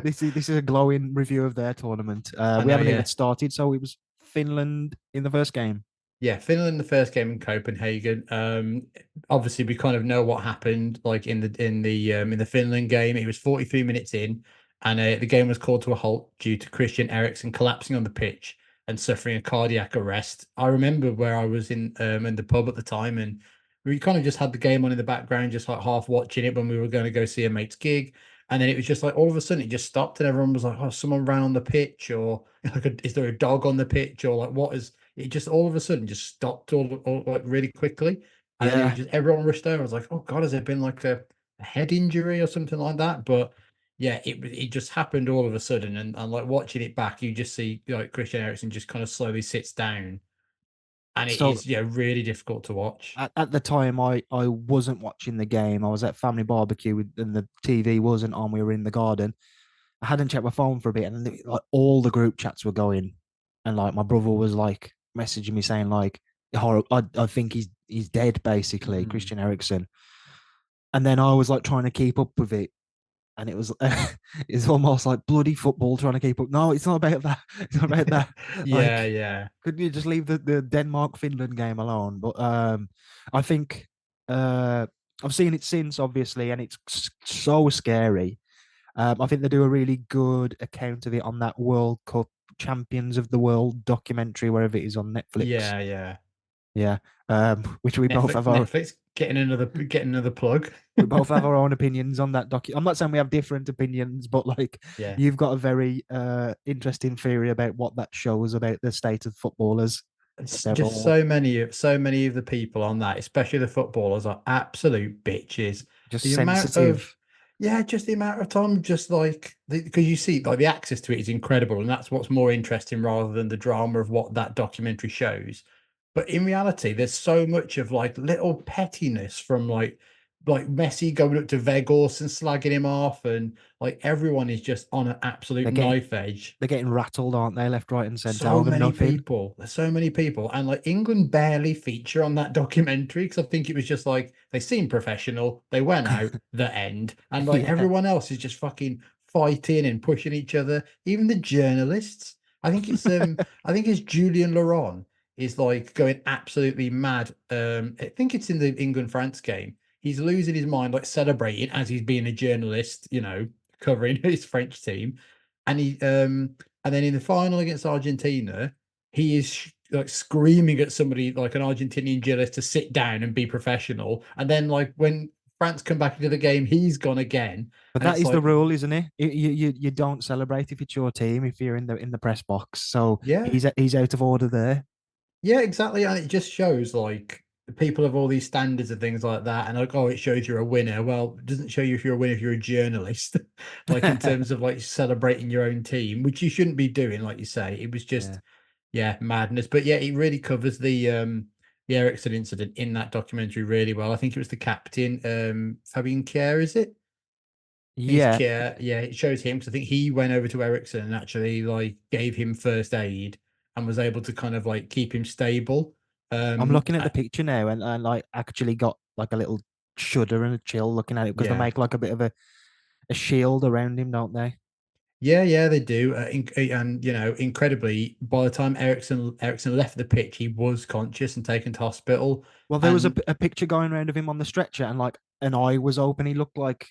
this is a glowing review of their tournament. I We know, haven't even yeah. started, so it was Finland in the first game. Yeah, Finland the first game in Copenhagen. Obviously we kind of know what happened. Like in the Finland game, it was 43 minutes in, and the game was called to a halt due to Christian Eriksen collapsing on the pitch and suffering a cardiac arrest. I remember where I was in the pub at the time, and we kind of just had the game on in the background, just like half watching it when we were going to go see a mate's gig. And then it was just like all of a sudden it just stopped and everyone was like, oh, someone ran on the pitch, or like, is there a dog on the pitch, or like what is it? Just all of a sudden just stopped all like really quickly. And then it was Yeah. just everyone rushed over. I was like, oh God, has it been like a head injury or something like that? But yeah, it just happened all of a sudden. And like watching it back, you just see like Christian Eriksen just kind of slowly sits down. And it So is, yeah, really difficult to watch. at the time, I wasn't watching the game. I was at family barbecue and the TV wasn't on. We were in the garden. I hadn't checked my phone for a bit, and like all the group chats were going, and like my brother was like messaging me saying like, I think he's dead basically, Mm. Christian Eriksen. And then I was like trying to keep up with it, and it was it's almost like bloody football trying to keep up. No, it's not about that. It's not about that. Yeah, Like, yeah. could you just leave the Denmark Finland game alone? But I think uh, I've seen it since, obviously, and it's so scary. I think they do a really good account of it on that World Cup Champions of the World documentary, wherever it is on Netflix. Yeah, yeah. Yeah, which we both have our Netflix getting another plug. we both have our own opinions on that docu. I'm not saying we have different opinions, but like Yeah. you've got a very interesting theory about what that shows about the state of footballers. That It's they're just all so many of the people on that, especially the footballers, are absolute bitches. just The amount of sensitive. yeah, just the amount of time, just like because you see, like the access to it is incredible, and that's what's more interesting rather than the drama of what that documentary shows. But in reality, there's so much of like little pettiness from like Messi going up to Vegas and slagging him off, and like everyone is just on an absolute They're getting knife edge. they're getting rattled, aren't they? Left, right, and centre So over many nothing. people. There's so many people. And like England barely feature on that documentary because I think it was just like they seemed professional. They went out the end. And like Yeah, everyone else is just fucking fighting and pushing each other. Even the journalists. I think it's Julian Laurent is like going absolutely mad. I think it's in the England France game. He's losing his mind, like celebrating as he's being a journalist, covering his French team. And then in the final against Argentina, he is like screaming at somebody like an Argentinian journalist to sit down and be professional. And then like when France come back into the game, he's gone again. but And that it's is the like, rule, isn't it? You don't celebrate if it's your team if you're in the press box. So yeah, he's out of order there. yeah, exactly. And it just shows like people have all these standards and things like that. And like, oh, it shows you're a winner. Well, it doesn't show you if you're a winner if you're a journalist, like in terms of like celebrating your own team, which you shouldn't be doing, like you say. It was Yeah. just yeah, madness. But yeah, it really covers the Ericsson incident in that documentary really well. I think it was the captain, Fabian Kier, is it? I think it's Yeah, Kier. Yeah, it shows him because I think he went over to Ericsson and actually like gave him first aid and was able to kind of like keep him stable. I'm looking at the I- picture now and like actually got like a little shudder and a chill looking at it because they yeah. make like a bit of a shield around him, don't they? Yeah, yeah, they do. And incredibly, by the time Ericsson left the pitch, he was conscious and taken to hospital. Well, there was And a picture going around of him on the stretcher, and like an eye was open. He looked like,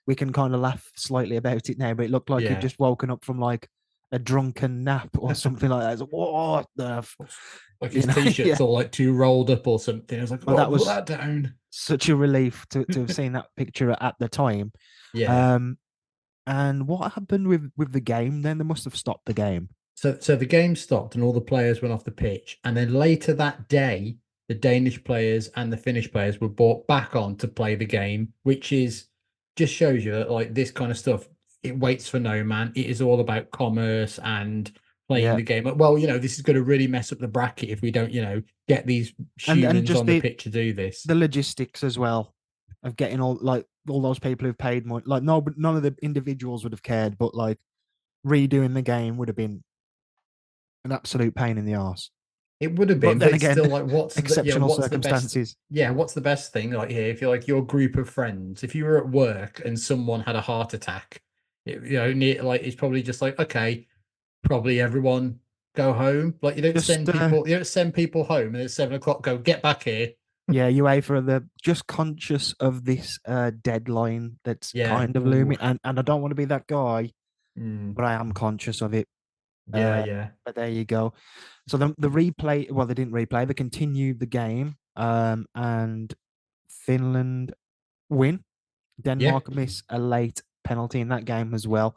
we can kind of laugh slightly about it now, but it looked like he'd yeah, just woken up from like a drunken nap or something like that. It's like, what the, like his yeah. t-shirts all like too rolled up or something. I was like, Well, oh, that put was that down. such a relief to have seen that picture at the time. Yeah. Um, and what happened with the game? Then they must have stopped the game. So the game stopped and all the players went off the pitch. And then later that day, the Danish players and the Finnish players were brought back on to play the game, which is just shows you that like this kind of stuff, it waits for no man. It is all about commerce and playing Yeah, the game. Well, this is going to really mess up the bracket if we don't, get these and humans just on the pitch to do this. the logistics as well of getting all those people who've paid money. Like no, but none of the individuals would have cared, but like redoing the game would have been an absolute pain in the arse. It would have But been, but then it's again, still like, exceptional what's the best? circumstances. Yeah, what's the best thing like here? If you're like your group of friends, if you were at work and someone had a heart attack, like it's probably just like, okay, probably everyone go home. Like Just you don't send people home and it's 7 o'clock. Go get back here. yeah, UEFA are the just conscious of this deadline that's Yeah. kind of Ooh. looming, and I don't want to be that guy, Mm. but I am conscious of it. Yeah. Uh, Yeah. but there you go. So the replay, well, they didn't replay. They continued the game, and Finland win. Yeah, Denmark miss a late penalty in that game as well.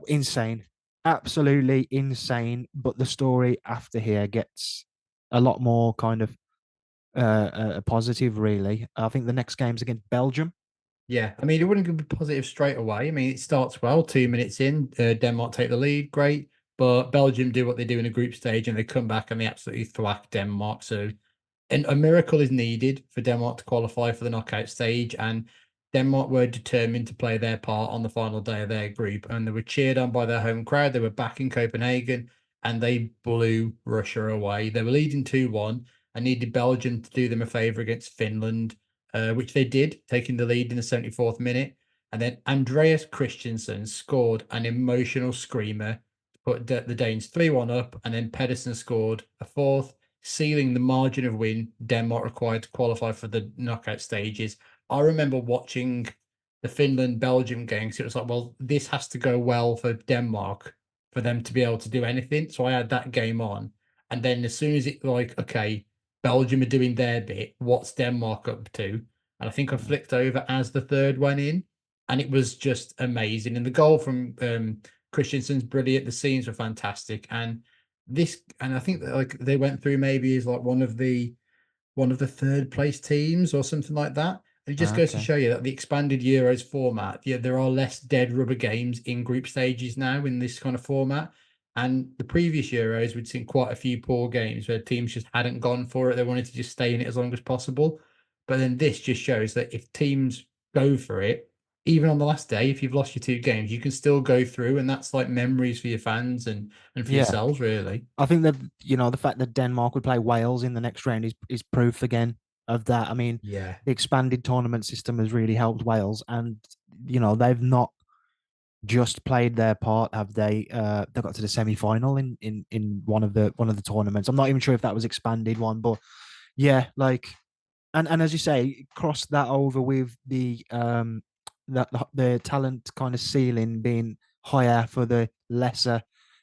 Insane, absolutely insane. But the story after here gets a lot more kind of positive, really. I think the next game's against Belgium. yeah. I mean, it wouldn't be positive straight away. I mean, it starts well. 2 minutes in, Denmark take the lead. Great. But Belgium do what they do in a group stage and they come back and they absolutely thwack Denmark. So and a miracle is needed for Denmark to qualify for the knockout stage. And Denmark were determined to play their part on the final day of their group. And they were cheered on by their home crowd. They were back in Copenhagen and they blew Russia away. They were leading 2-1 and needed Belgium to do them a favour against Finland, which they did, taking the lead in the 74th minute. And then Andreas Christensen scored an emotional screamer to put the Danes 3-1 up. And then Pedersen scored a fourth, sealing the margin of win Denmark required to qualify for the knockout stages. I remember watching the Finland Belgium games. It was like, well, this has to go well for Denmark for them to be able to do anything. So I had that game on. And then as soon as it like, okay, Belgium are doing their bit, what's Denmark up to? And I think I flicked over as the third went in, and it was just amazing. And the goal from Christensen's brilliant. The scenes were fantastic. And I think that like they went through maybe as like one of the third place teams or something like that. And it just goes to Okay. show you that the expanded Euros format, yeah, there are less dead rubber games in group stages now in this kind of format. And the previous Euros, we'd seen quite a few poor games where teams just hadn't gone for it. They wanted to just stay in it as long as possible. But then this just shows that if teams go for it, even on the last day, if you've lost your two games, you can still go through, and that's like memories for your fans and for Yeah, yourselves, really. I think that the fact that Denmark would play Wales in the next round is proof again of that. I mean, Yeah. the expanded tournament system has really helped Wales, and they've not just played their part, have they? They got to the semi final in one of the tournaments. I'm not even sure if that was expanded one, but yeah, like and as you say, cross that over with the talent kind of ceiling being higher for the lesser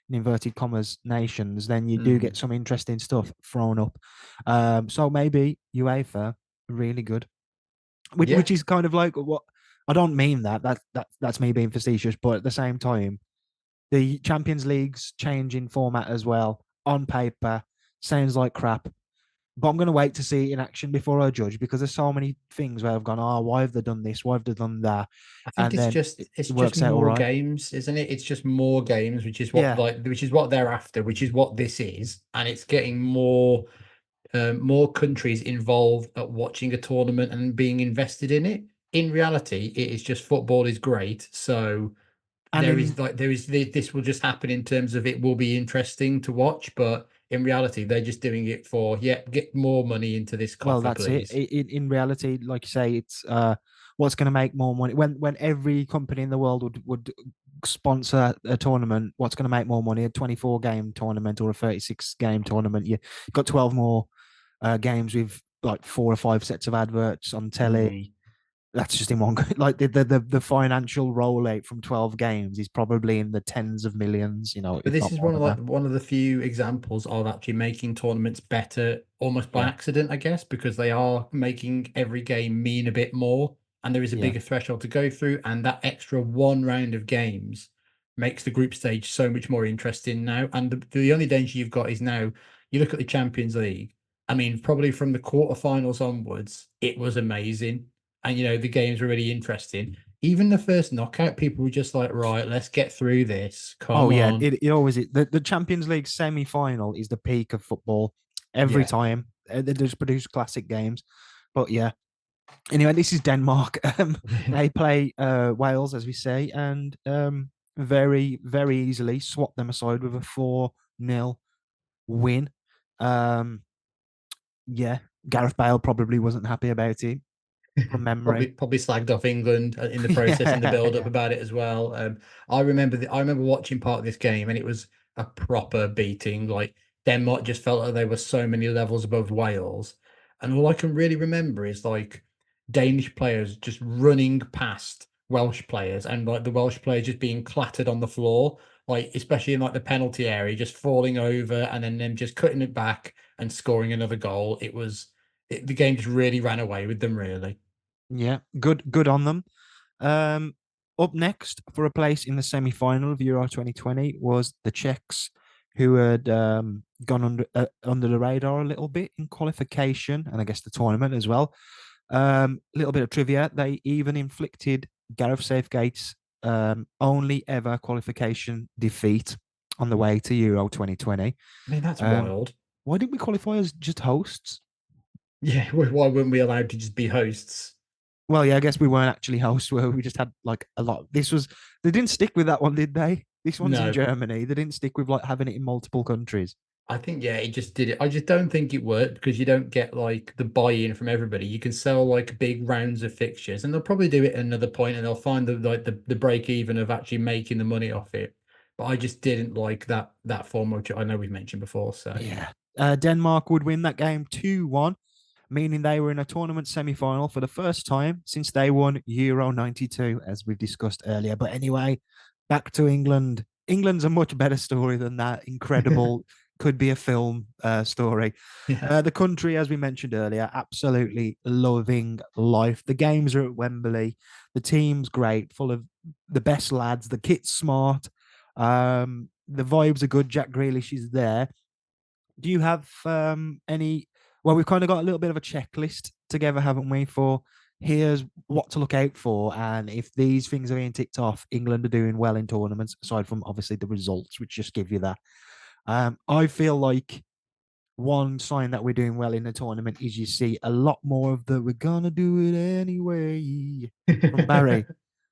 in inverted commas nations, then you do get Mm. some interesting stuff thrown up. So maybe UEFA really good, which Yeah. is kind of like what I don't mean that's me being facetious, but at the same time, the Champions League's change in format as well on paper sounds like crap, but I'm going to wait to see it in action before I judge because there's so many things where I've gone, oh, why have they done this? Why have they done that? I think And it's then just it it's just works out all more right. games, isn't it? It's just more games, Yeah. which is what they're after, which is what this is, and it's getting more countries involved at watching a tournament and being invested in it. In reality, it is just football is great, so And in, this will just happen in terms of it will be interesting to watch, but in reality, they're just doing it for get more money into this well, coffers, that's it. please. In reality, like you say, it's what's going to make more money when every company in the world would sponsor a tournament. What's going to make more money? A 24 game tournament or a 36 game tournament? You've got 12 more games with like 4 or 5 sets of adverts on telly. Mm. That's just in one like the financial rollout from 12 games is probably in the tens of millions, But if this not is more than that. one of the few examples of actually making tournaments better almost by Yeah, accident, I guess, because they are making every game mean a bit more and there is a yeah. bigger threshold to go through. And that extra one round of games makes the group stage so much more interesting now. And the only danger you've got is now you look at the Champions League. I mean, probably from the quarterfinals onwards, it was amazing. And the games were really interesting. Even the first knockout, people were just like, right, let's get through this. Oh Come yeah, on. it always is. The Champions League semi-final is the peak of football every Yeah. time. They just produce classic games. But yeah. Anyway, this is Denmark. They play Wales, as we say, and very, very easily swap them aside with a 4-0 win. Um, yeah, Gareth Bale probably wasn't happy about it from probably memory. probably slagged off England in the process in the Yeah, build up yeah, about it as well. I remember watching part of this game and it was a proper beating. Like Denmark just felt like they were so many levels above Wales, and all I can really remember is like Danish players just running past Welsh players and like the Welsh players just being clattered on the floor, like especially in like the penalty area, just falling over and then them just cutting it back and scoring another goal. the game just really ran away with them. Really. Yeah, good on them. Um, Up next for a place in the semi-final of Euro 2020 was the Czechs, who had gone under the radar a little bit in qualification and I guess the tournament as well. A little bit of trivia: they even inflicted Gareth Southgate's only ever qualification defeat on the way to Euro 2020. I mean, that's Um, wild. why didn't we qualify as just hosts? Yeah, why weren't we allowed to just be hosts? Well, yeah, I guess we weren't actually hosts, where we just had like a lot. This was they didn't stick with that one, did they? This one's in No, Germany. They didn't stick with like having it in multiple countries. I think yeah, it just did it. I just don't think it worked because you don't get like the buy-in from everybody. You can sell like big rounds of fixtures, and they'll probably do it at another point, and they'll find the break even of actually making the money off it. But I just didn't like that form, which I know we've mentioned before. So Yeah. Denmark would win that game 2-1, meaning they were in a tournament semi final for the first time since they won Euro 92, as we've discussed earlier. But anyway, back to England. England's a much better story than that. Incredible, could be a film story. yeah, The country, as we mentioned earlier, absolutely loving life. The games are at Wembley. The team's great, full of the best lads. The kit's smart. The vibes are good. Jack Grealish is there. Do you have any? Well, we've kind of got a little bit of a checklist together, haven't we? For here's what to look out for, and if these things are being ticked off, England are doing well in tournaments. Aside from obviously the results, which just give you that. I feel like one sign that we're doing well in the tournament is you see a lot more of the "we're gonna do it anyway" from Barry.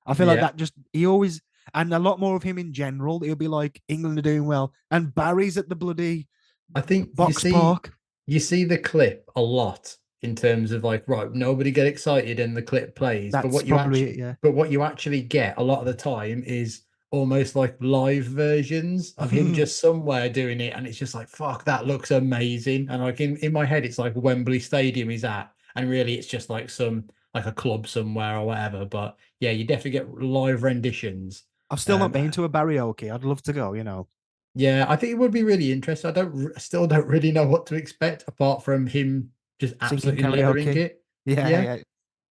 I feel like yeah. that just he always and a lot more of him in general. He'll be like England are doing well, and Barry's at the bloody I think box park. you see the clip a lot in terms of like right, nobody get excited and the clip plays, That's probably it. Yeah. but what you actually get a lot of the time is almost like live versions of him just somewhere doing it, and it's just like fuck, that looks amazing. And like in my head, it's like Wembley Stadium he's at, and really it's just like some like a club somewhere or whatever. But yeah, you definitely get live renditions. I've still not Um, been to a karaoke. I'd love to go. You know, yeah, I think it would be really interesting. I still don't really know what to expect apart from him just singing absolutely leathering karaoke. it. Yeah, Yeah. yeah.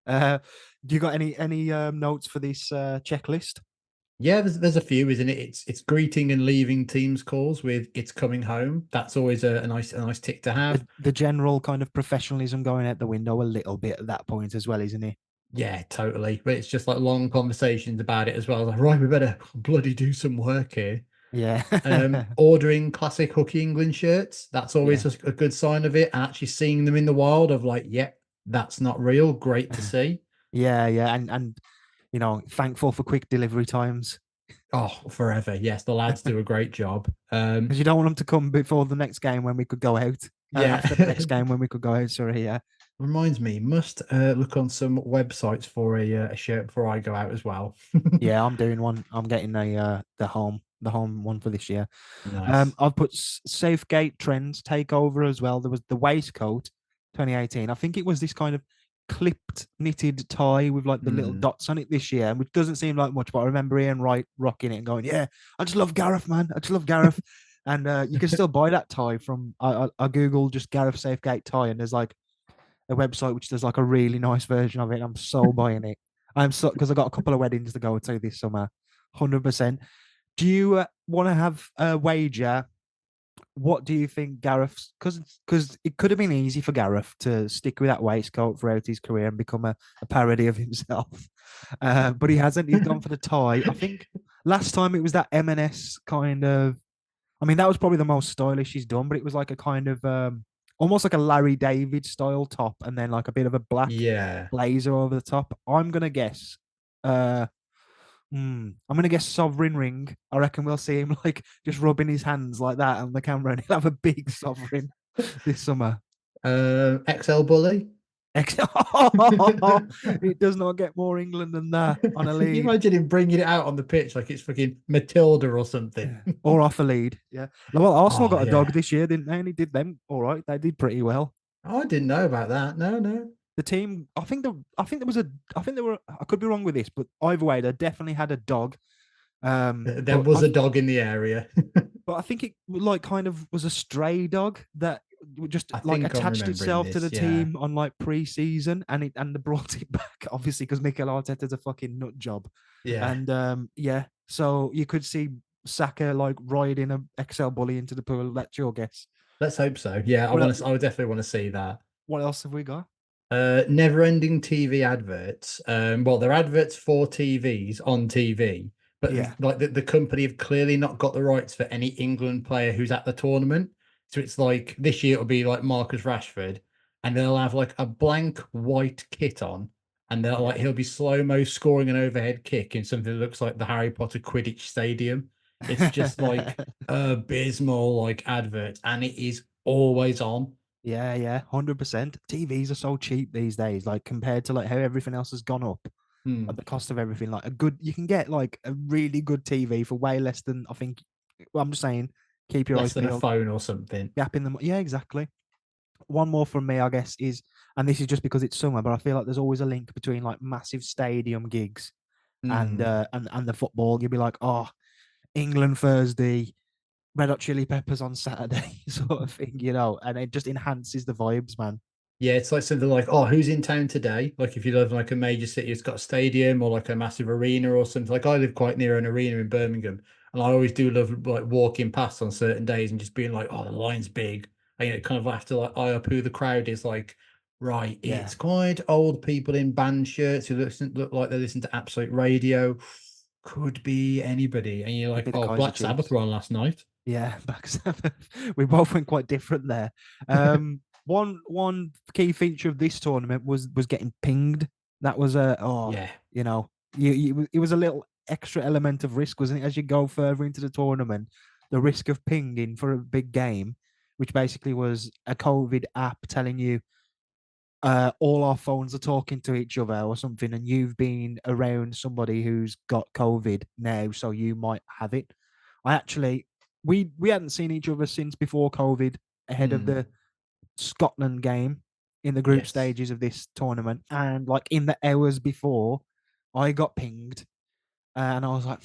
Uh, do you got any notes for this checklist? Yeah, there's a few, isn't it? It's greeting and leaving teams calls with "It's coming home." That's always a nice tick to have. The general kind of professionalism going out the window a little bit at that point as well, isn't it? Yeah, totally. But it's just like long conversations about it as well. Like, right, we better bloody do some work here. Yeah, Ordering classic Hooky England shirts, that's always yeah, a good sign of it. And actually seeing them in the wild of like, yep, that's not real. Great to see. yeah, and you know, thankful for quick delivery times Oh, forever. Yes, the lads do a great job. because you don't want them to come before the next game when we could go out. Yeah. After the next game when we could go out. Sorry, yeah. Reminds me, must look on some websites for a shirt before I go out as well. Yeah, I'm doing one. I'm getting the home one for this year. Nice. I've put Southgate trends take over as well. There was the waistcoat 2018. I think it was this kind of clipped knitted tie with like the little Hmm. dots on it this year, which doesn't seem like much, but I remember Ian Wright rocking it and going, "Yeah, I just love Gareth, man. I just love Gareth." And you can still buy that tie from I googled just Gareth Southgate tie, and there's like a website which does like a really nice version of it. I'm so buying it. I'm so because I got a couple of weddings to go to this summer. 100%. Do you want to have a wager? What do you think Gareth's because it could have been easy for Gareth to stick with that waistcoat throughout his career and become a parody of himself. But he hasn't. He's gone for the tie. I think last time it was that M&S kind of I mean, that was probably the most stylish he's done, but it was like a kind of almost like a Larry David style top and then like a bit of a black Yeah. blazer over the top. I'm gonna guess uh I'm gonna guess sovereign ring. I reckon we'll see him like just rubbing his hands like that on the camera and he'll have a big sovereign this summer. XL Bully. It does not get more England than that on a You lead. imagine him bringing it out on the pitch like it's fucking Matilda or something. Yeah. Or off a lead. Yeah. Well, Arsenal Oh got a dog yeah. this year, didn't they? And he did them all right. They did pretty well. Oh, I didn't know about that. No, no. The team, I think there was a, I think there were, I could be wrong with this, but either way, they definitely had a dog. There was a dog in the area. But I think it like kind of was a stray dog that just I like think I'm attached remembering itself to the this. Yeah. team on like pre-season, and they brought it back obviously because Mikel Arteta's a fucking nut job, Yeah. and yeah, so you could see Saka like riding a XL bully into the pool. That's your guess. Let's hope so. Yeah, I What want el- to. I would definitely want to see that. what else have we got? Never-ending TV adverts. Well, they're adverts for TVs on TV, but Yeah. like the company have clearly not got the rights for any England player who's at the tournament. So it's like this year it'll be like Marcus Rashford, and they'll have like a blank white kit on, and they'll Yeah. like he'll be slow-mo scoring an overhead kick in something that looks like the Harry Potter Quidditch Stadium. It's just like abysmal like advert, and it is always on. Yeah, yeah, 100%. TVs are so cheap these days, like compared to like how everything else has gone up Hmm. at the cost of everything. Like a good, you can get like a really good TV for way less than I think. Well, I'm just saying, keep your Less eyes than a peeled. phone or something. Gap in the, yeah, exactly. One more from me, I guess, is, and this is just because it's summer, but I feel like there's always a link between like massive stadium gigs and Hmm. and the football. You'd be like, oh, England Thursday, Red Hot Chili Peppers on Saturday, sort of thing, and it just enhances the vibes, man. Yeah, it's like something like, oh, who's in town today? Like if you live in like a major city, it's got a stadium or like a massive arena or something. Like I live quite near an arena in Birmingham, and I always do love like walking past on certain days and just being like, oh, the line's big. And you know, kind of have to like eye up who the crowd is. Like, right, Yeah, it's quite old people in band shirts who look like they listen to Absolute Radio. Could be anybody, and you're could like, be the oh, Kaiser Black Sabbath Chiefs. were on last night. Yeah, back seven. We both went quite different there. One key feature of this tournament was getting pinged. That was a Yeah. you know, it was a little extra element of risk, wasn't it? As you go further into the tournament, the risk of pinging for a big game, which basically was a COVID app telling you all our phones are talking to each other or something, and you've been around somebody who's got COVID now, so you might have it. I actually, we hadn't seen each other since before COVID, ahead of Hmm. the Scotland game in the group Yes. stages of this tournament, and like in the hours before, I got pinged, and I was like,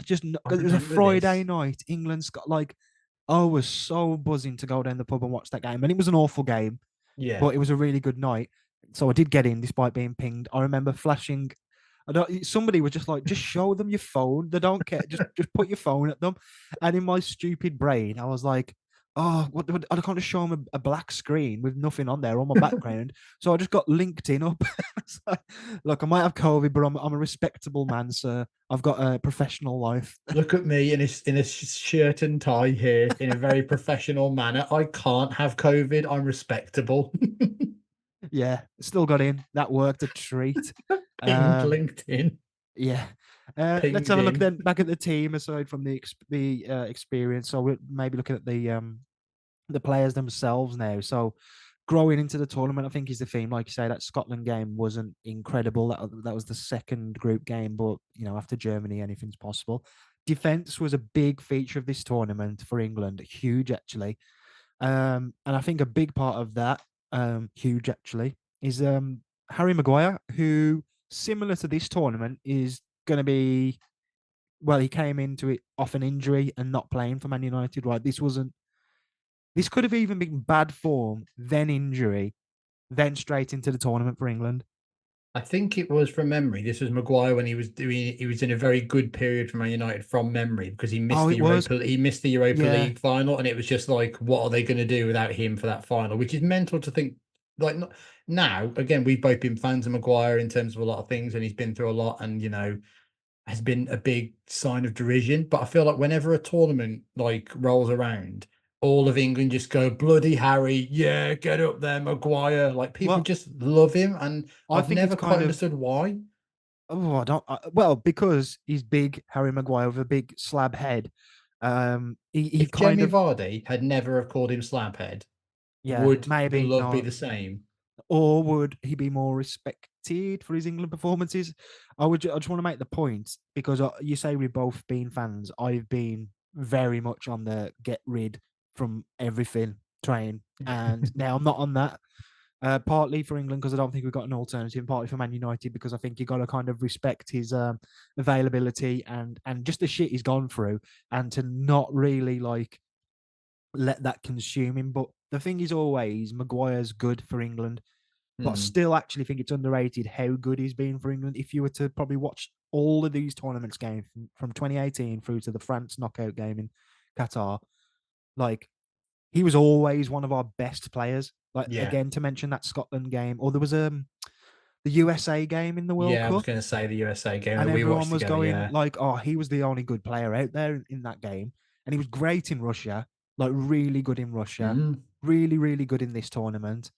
just I because it was a remember Friday this. night, England's got like. I was so buzzing to go down the pub and watch that game, and it was an awful game, Yeah. but it was a really good night. So I did get in despite being pinged. I remember flashing. I don't, somebody was just like, just show them your phone. They don't care. Just put your phone at them. And in my stupid brain, I was like, oh, I can't just show them a black screen with nothing on there on my background. So I just got LinkedIn up. So, look, I might have COVID, but I'm a respectable man, sir. I've got a professional life. Look at me in a shirt and tie here in a very professional manner. I can't have COVID. I'm respectable. Yeah, still got in. That worked a treat. Pinged Um, LinkedIn. Yeah. Let's Pinged have a look in. then back at the team aside from the experience. So we're maybe looking at the players themselves now. So growing into the tournament, I think is the theme. Like you say, that Scotland game wasn't incredible. That was the second group game, but after Germany, anything's possible. Defense was a big feature of this tournament for England, huge actually. And I think a big part of that, huge actually, is Harry Maguire, who, similar to this tournament, is going to be, well, he came into it off an injury and not playing for Man United, right? This could have even been bad form, then injury, then straight into the tournament for England. I think it was from memory. This was Maguire when he was in a very good period for Man United from memory because Oh, it was, He missed the Europa yeah. League final, and it was just like, what are they going to do without him for that final? Which is mental to think. Like now, again, we've both been fans of Maguire in terms of a lot of things, and he's been through a lot, and has been a big sign of derision. But I feel like whenever a tournament like rolls around, all of England just go, bloody Harry, yeah, get up there, Maguire. Like people Well, just love him, and I I've think it's never quite kind of, understood why. oh, I don't, well, because he's big, Harry Maguire, with a big slab head. He If kind Jamie of, Vardy had never have called him Slabhead, yeah, would the maybe love be not. the same? Or would he be more respected for his England performances? I just want to make the point because you say we've both been fans. I've been very much on the get rid from everything train, and now I'm not on that. Partly for England because I don't think we've got an alternative. Partly for Man United because I think you got to kind of respect his availability and just the shit he's gone through, and to not really like let that consume him. But the thing is always Maguire's good for England, but I Mm. still actually think it's underrated how good he's been for England. If you were to probably watch all of these tournaments games from 2018 through to the France knockout game in Qatar, like he was always one of our best players. Like Yeah. again, to mention that Scotland game, or there was the USA game in the World Yeah, I was Cup, going to say the USA game and that we everyone watched was together. going Yeah. like, "Oh, he was the only good player out there in that game," and he was great in Russia, like really good in Russia, Mm. really really good in this tournament,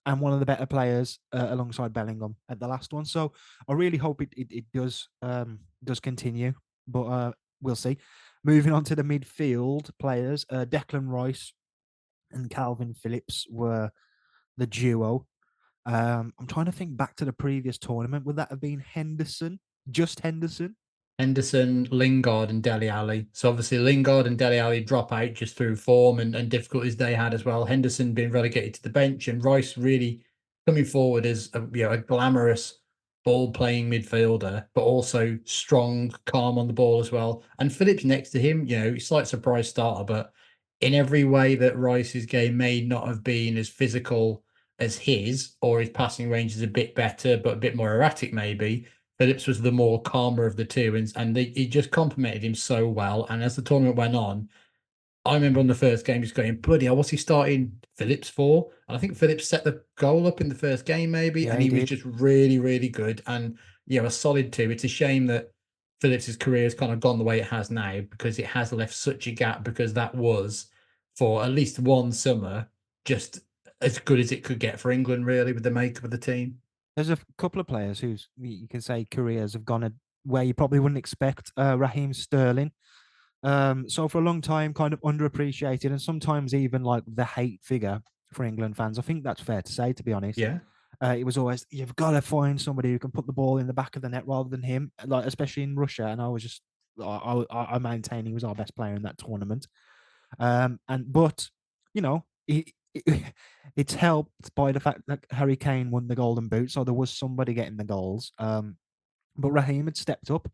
and one of the better players alongside Bellingham at the last one. So I really hope it does continue, but we'll see. Moving on to the midfield players, Declan Rice and Calvin Phillips were the duo. I'm trying to think back to the previous tournament. Would that have been Henderson? Just Henderson? Henderson, Lingard, and Dele Alli. So obviously Lingard and Dele Alli drop out just through form and difficulties they had as well. Henderson being relegated to the bench, and Rice really coming forward as a glamorous ball playing midfielder, but also strong, calm on the ball as well. And Phillips next to him, he's like surprise starter, but in every way that Rice's game may not have been as physical as his, or his passing range is a bit better, but a bit more erratic maybe. Phillips was the more calmer of the two, and he just complimented him so well. And as the tournament went on, I remember on the first game just going, bloody hell, what's he starting Phillips for? And I think Phillips set the goal up in the first game, maybe, Yeah, and he he was did. just really, really good. And a solid two. It's a shame that Phillips's career has kind of gone the way it has now because it has left such a gap because that was for at least one summer just as good as it could get for England, really, with the makeup of the team. There's a couple of players whose you can say careers have gone where you probably wouldn't expect. Raheem Sterling. So for a long time, kind of underappreciated and sometimes even like the hate figure for England fans. I think that's fair to say, to be honest. Yeah. It was always you've got to find somebody who can put the ball in the back of the net rather than him, like especially in Russia. And I was just I maintain he was our best player in that tournament. And but you know it's helped by the fact that Harry Kane won the Golden Boot, so there was somebody getting the goals. But Raheem had stepped up,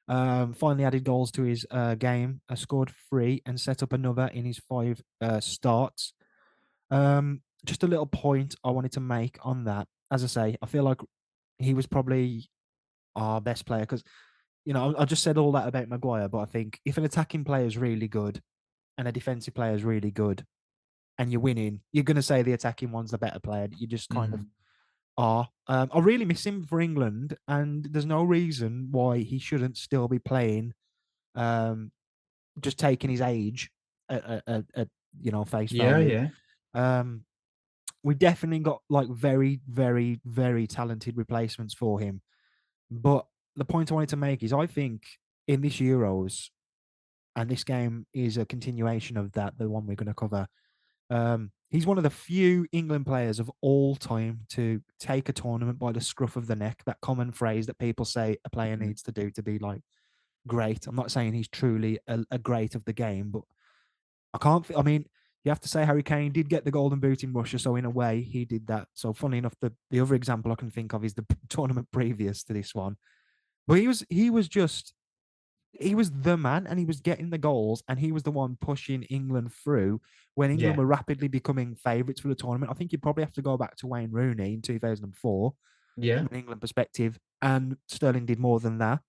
finally added goals to his game, scored three, and set up another in his five starts. Just a little point I wanted to make on that. As I say, I feel like he was probably our best player because, I just said all that about Maguire, but I think if an attacking player is really good and a defensive player is really good and you're winning, you're going to say the attacking one's the better player. You just kind of Mhm. are. I really miss him for England, and there's no reason why he shouldn't still be playing. Um, just taking his age at face Yeah, value. yeah. Um, we definitely got like very, very, very talented replacements for him. But the point I wanted to make is I think in this Euros, and this game is a continuation of that, the one we're going to cover. He's one of the few England players of all time to take a tournament by the scruff of the neck, that common phrase that people say a player Mhm. needs to do to be like great. I'm not saying he's truly a great of the game, but I mean, you have to say Harry Kane did get the Golden Boot in Russia, so in a way he did that. So funny enough, the other example I can think of is the tournament previous to this one. But he was the man, and he was getting the goals, and he was the one pushing England through when England Yeah. were rapidly becoming favourites for the tournament. I think you'd probably have to go back to Wayne Rooney in 2004 Yeah. from an England perspective, and Sterling did more than that.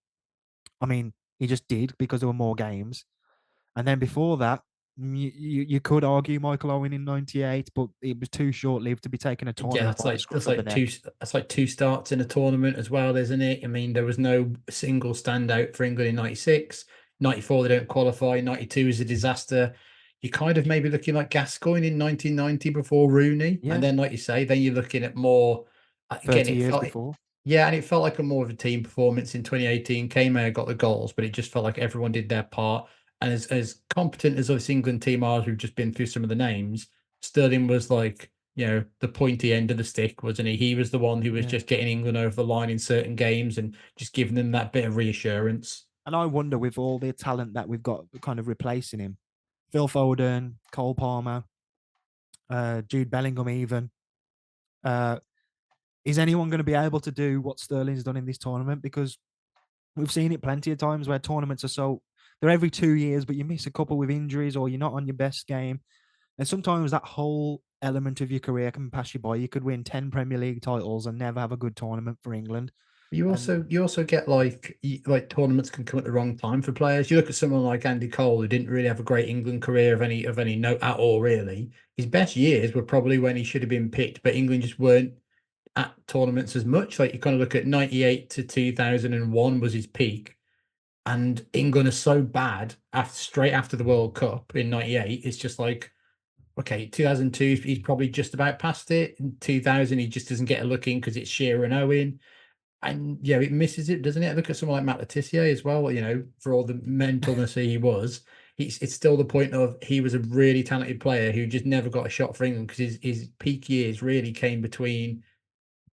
I mean, he just did because there were more games. And then before that, you could argue Michael Owen in '98, but it was too short lived to be taking a Yeah, tournament by the scruff of the neck. that's like two starts in a tournament as well, isn't it? I mean, there was no single standout for England in 96. 94 they don't qualify, 92 is a disaster. You're kind of maybe looking like Gascoigne in 1990 before Rooney. And Yeah, then, like you say, then you're looking at more again, 30 it years felt before. yeah, and it felt like a more of a team performance in 2018. Kane may have got the goals, but it just felt like everyone did their part. And as competent as this England team are, as we've just been through some of the names, Sterling was like, the pointy end of the stick, wasn't he? He was the one who was Yeah. just getting England over the line in certain games and just giving them that bit of reassurance. And I wonder, with all the talent that we've got kind of replacing him, Phil Foden, Cole Palmer, Jude Bellingham, even, uh, is anyone going to be able to do what Sterling's done in this tournament? Because we've seen it plenty of times where tournaments are they're every 2 years, but you miss a couple with injuries or you're not on your best game. And sometimes that whole element of your career can pass you by. You could win 10 Premier League titles and never have a good tournament for England. And You also get like tournaments can come at the wrong time for players. You look at someone like Andy Cole, who didn't really have a great England career of any note at all, really. His best years were probably when he should have been picked, but England just weren't at tournaments as much. Like you kind of look at 98 to 2001 was his peak, and England are so bad after straight after the World Cup in 98. It's just like, okay, 2002, he's probably just about past it. In 2000, he just doesn't get a look in because it's Shearer and Owen. And yeah, it misses it, doesn't it? Look at someone like Matt Letitia as well. For all the mentalness he was, it's still the point of he was a really talented player who just never got a shot for England because his peak years really came between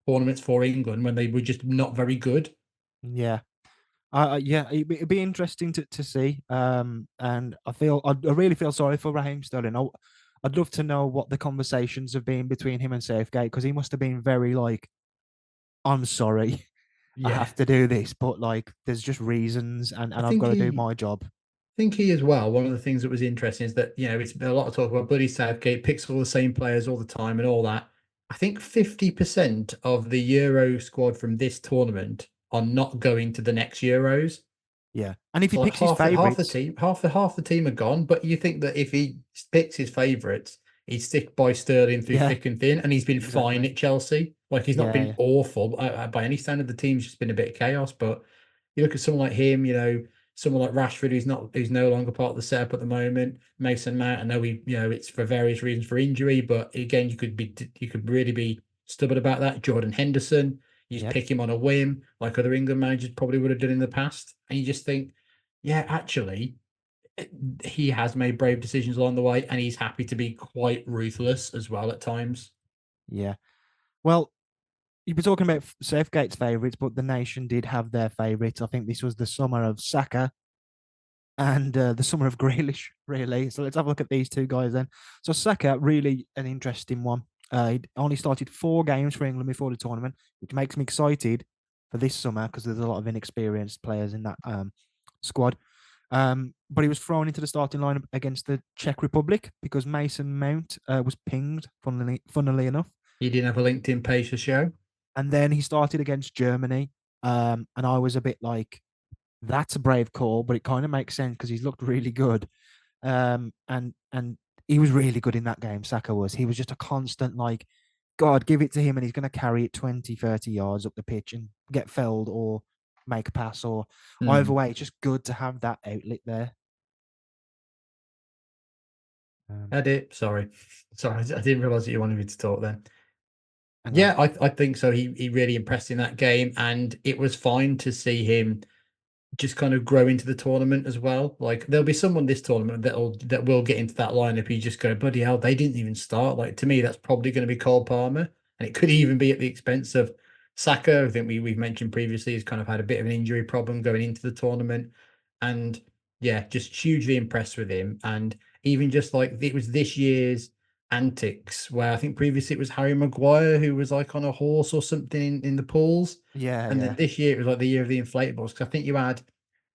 tournaments for England when they were just not very good. yeah, yeah, it'd be interesting to see. And I really feel sorry for Raheem Sterling. I'd love to know what the conversations have been between him and Southgate because he must have been very like, I'm sorry, I Yeah, have to do this, but like, there's just reasons, I and I've think got to do he my job. think he as well. One of the things that was interesting is that it's been a lot of talk about Buddy Southgate picks all the same players all the time and all that. I think 50% of the Euro squad from this tournament are not going to the next Euros. Yeah, and if he So like picks his half the favorites, team, half the team are gone. But you think that if he picks his favourites, he'd stick by Sterling through yeah, thick and thin, and he's been fine exactly. at Chelsea. Like he's not Yeah, been yeah, awful by any standard. The team's just been a bit of chaos. But you look at someone like him, someone like Rashford, who's no longer part of the setup at the moment. Mason Mount, I know it's for various reasons for injury, but again, you could really be stubborn about that. Jordan Henderson, you just yep, pick him on a whim, like other England managers probably would have done in the past, and you just think, yeah, actually, he has made brave decisions along the way, and he's happy to be quite ruthless as well at times. yeah. Well, you've been talking about Southgate's favourites, but the nation did have their favourites. I think this was the summer of Saka and the summer of Grealish, really. So let's have a look at these two guys then. So Saka, really an interesting one. He only started 4 games for England before the tournament, which makes me excited for this summer because there's a lot of inexperienced players in that squad. But he was thrown into the starting lineup against the Czech Republic because Mason Mount was pinged, funnily enough. He didn't have a LinkedIn page to show. And then he started against Germany. And I was a bit like, that's a brave call, but it kind of makes sense because he's looked really good. And he was really good in that game. Saka was. He was just a constant like, God, give it to him, and he's going to carry it 20, 30 yards up the pitch and get felled or make a pass or either Hmm. way. It's just good to have that outlet there. Um, I did. Sorry, I didn't realize that you wanted me to talk then. hang on. Yeah, I think so. He really impressed in that game, and it was fine to see him just kind of grow into the tournament as well. Like there'll be someone this tournament that will get into that lineup. You just go, bloody hell, they didn't even start. Like to me, that's probably going to be Cole Palmer, and it could even be at the expense of Saka. I think we've mentioned previously has kind of had a bit of an injury problem going into the tournament, and yeah, just hugely impressed with him. And even just like it was this year's antics where I think previously it was Harry Maguire who was like on a horse or something in the pools. Yeah, And then yeah, this year it was like the year of the inflatables because I think you had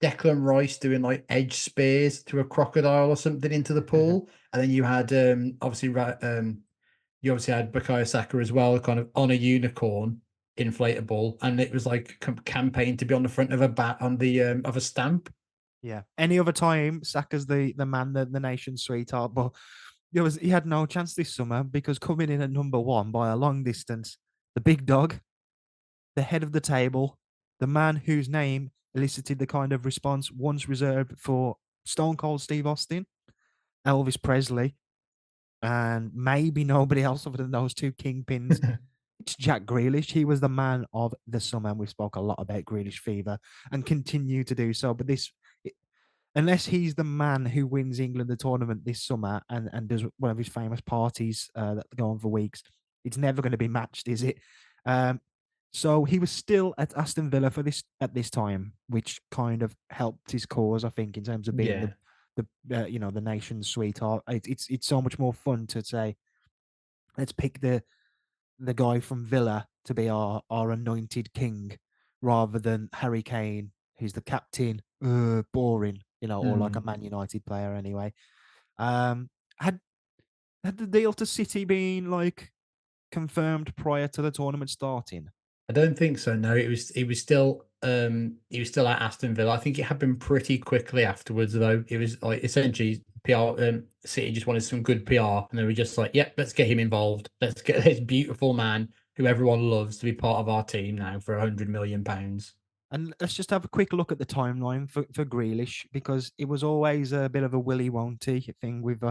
Declan Rice doing like edge spears to a crocodile or something into the pool, and then you had you obviously had Bukayo Saka as well, kind of on a unicorn inflatable, and it was like campaign to be on the front of a bat on the of a stamp. yeah. Any other time, Saka's the man, the nation's sweetheart, but he had no chance this summer because coming in at number one by a long distance, the big dog, the head of the table, the man whose name elicited the kind of response once reserved for Stone Cold Steve Austin, Elvis Presley, and maybe nobody else other than those two kingpins. It's Jack Grealish. He was the man of the summer, and we spoke a lot about Grealish fever and continue to do so. But unless he's the man who wins England the tournament this summer and does one of his famous parties that go on for weeks, it's never going to be matched, is it? Um, so he was still at Aston Villa for this at this time, which kind of helped his cause, I think, in terms of being Yeah. the nation's sweetheart. It's so much more fun to say, let's pick the guy from Villa to be our anointed king, rather than Harry Kane, who's the captain. Boring, or like a Mm. Man United player anyway. Um, had Had the deal to City been like confirmed prior to the tournament starting? I don't think so. No, it was still at Aston Villa. I think it happened pretty quickly afterwards, though. It was like essentially PR. City just wanted some good PR, and they were just like, "Yep, let's get him involved. Let's get this beautiful man who everyone loves to be part of our team now for £100 million." And let's just have a quick look at the timeline for Grealish because it was always a bit of a willy won't he thing with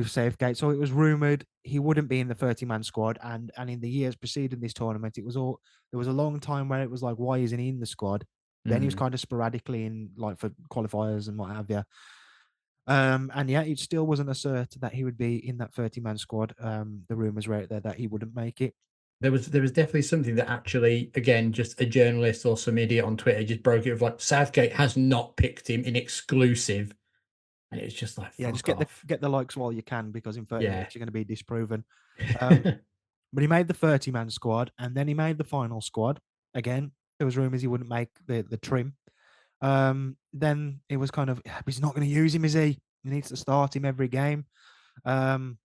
Southgate. So it was rumored he wouldn't be in the 30-man squad, and in the years preceding this tournament, it was all there was a long time where it was like, why isn't he in the squad? Then he was Mm. kind of sporadically in like for qualifiers and what have you. And yeah, it still wasn't a cert that he would be in that 30-man squad. The rumors were out there that he wouldn't make it. There was definitely something that actually, again, just a journalist or some idiot on Twitter just broke it of like Southgate has not picked him in exclusive, and it's just like Yeah, just fuck off. get the likes while you can because in 30 Yeah. minutes you're going to be disproven. Um, but he made the 30-man squad and then he made the final squad. Again, there was rumors he wouldn't make the trim. Then it was kind of he's not going to use him, is he? He needs to start him every game. Um,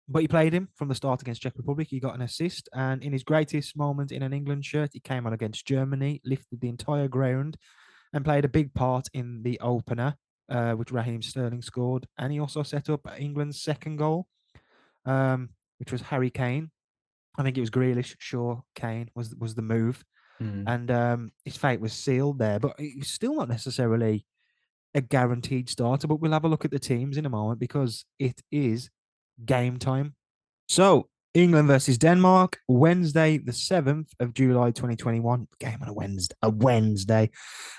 but he played him from the start against Czech Republic. He got an assist, and in his greatest moment in an England shirt, he came on against Germany, lifted the entire ground, and played a big part in the opener, which Raheem Sterling scored. And he also set up England's second goal, which was Harry Kane. I think it was Grealish, Shaw, Kane was the move, Mm. and his fate was sealed there. But he's still not necessarily a guaranteed starter. But we'll have a look at the teams in a moment because it is game time. So England versus Denmark, Wednesday, the 7th of July, 2021. Game on a Wednesday. A Wednesday.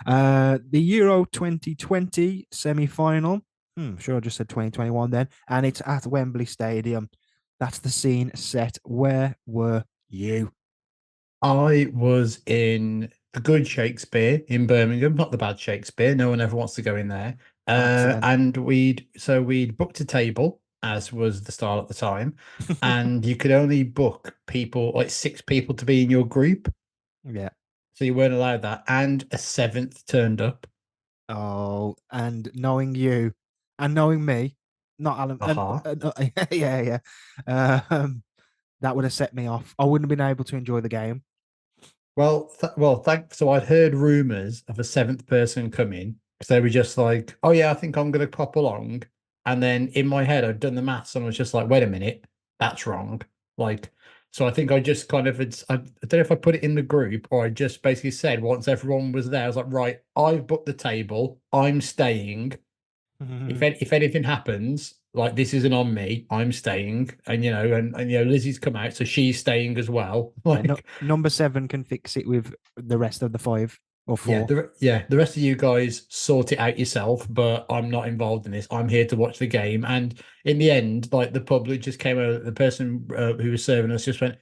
The Euro 2020 semi-final. Sure, I just said 2021 then. And it's at Wembley Stadium. That's the scene set. Where were you? I was in the good Shakespeare in Birmingham, not the bad Shakespeare. No one ever wants to go in there. On accident. And we'd booked a table, as was the style at the time, and you could only book people like 6 people to be in your group, Yeah. so you weren't allowed that. And a seventh turned up. Oh, and knowing you and knowing me, not Alan. Aha. Yeah, yeah. That would have set me off. I wouldn't have been able to enjoy the game. Thank. So I'd heard rumors of a seventh person coming because they were just like, "Oh yeah, I think I'm going to pop along," and then in my head I'd done the maths and I was just like, "Wait a minute, that's wrong." Like, so I think I just kind of I don't know if I put it in the group or I just basically said once everyone was there, I was like, "Right, I've booked the table, I'm staying. If anything happens, like this isn't on me, I'm staying." And Lizzie's come out, so she's staying as well. Yeah, no, Like. number 7 can fix it with the rest of the 5 or Yeah, 4. the rest of you guys sort it out yourself, but I'm not involved in this. I'm here to watch the game. And in the end, like the public just came over, the person who was serving us just went,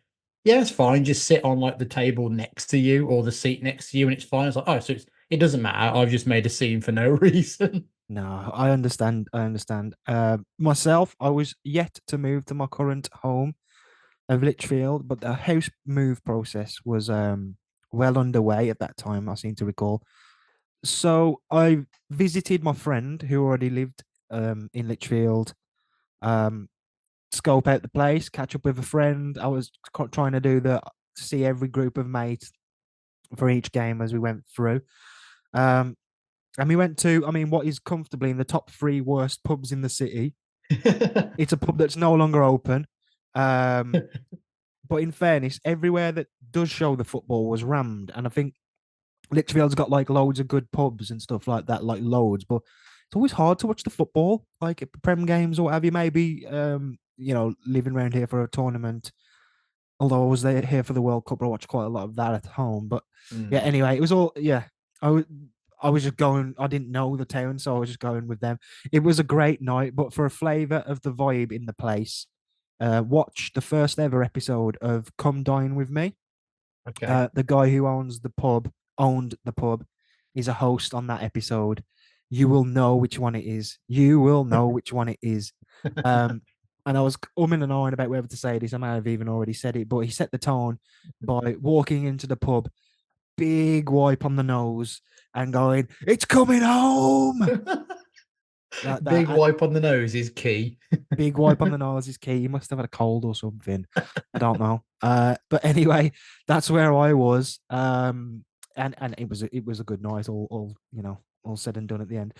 "Yeah, it's fine. Just sit on like the table next to you or the seat next to you, and it's fine." It's like, "Oh, so it doesn't matter. I've just made a scene for no reason." No, I understand. I understand. Myself, I was yet to move to my current home of Litchfield, but the house move process was well underway at that time, I seem to recall. So I visited my friend who already lived in Litchfield, um, scope out the place, catch up with a friend. I was trying to do the see every group of mates for each game as we went through. Um, and we went to, I mean, what is comfortably in the top 3 worst pubs in the city. It's a pub that's no longer open. Um, but in fairness, everywhere that does show the football was rammed. And I think Litchfield's got like loads of good pubs and stuff like that, like loads. But it's always hard to watch the football, like Prem games or have you maybe, living around here for a tournament. Although I was there here for the World Cup, I watched quite a lot of that at home. But yeah, Mm. anyway, it was all yeah. I was I was just going. I didn't know the town, so I was just going with them. It was a great night, but for a flavour of the vibe in the place, watch the first ever episode of Come Dine with Me. Okay. The guy who owned the pub, is a host on that episode. You will know which one it is. You will know which one it is. Um, and I was umming and ahhing about whether to say this. I may have even already said it, but he set the tone by walking into the pub, big wipe on the nose, and going, "It's coming home." That Big wipe on the nose is key. big wipe on the nose is key. He must have had a cold or something. I don't know. But anyway, that's where I was. And it was a good night. All all said and done at the end.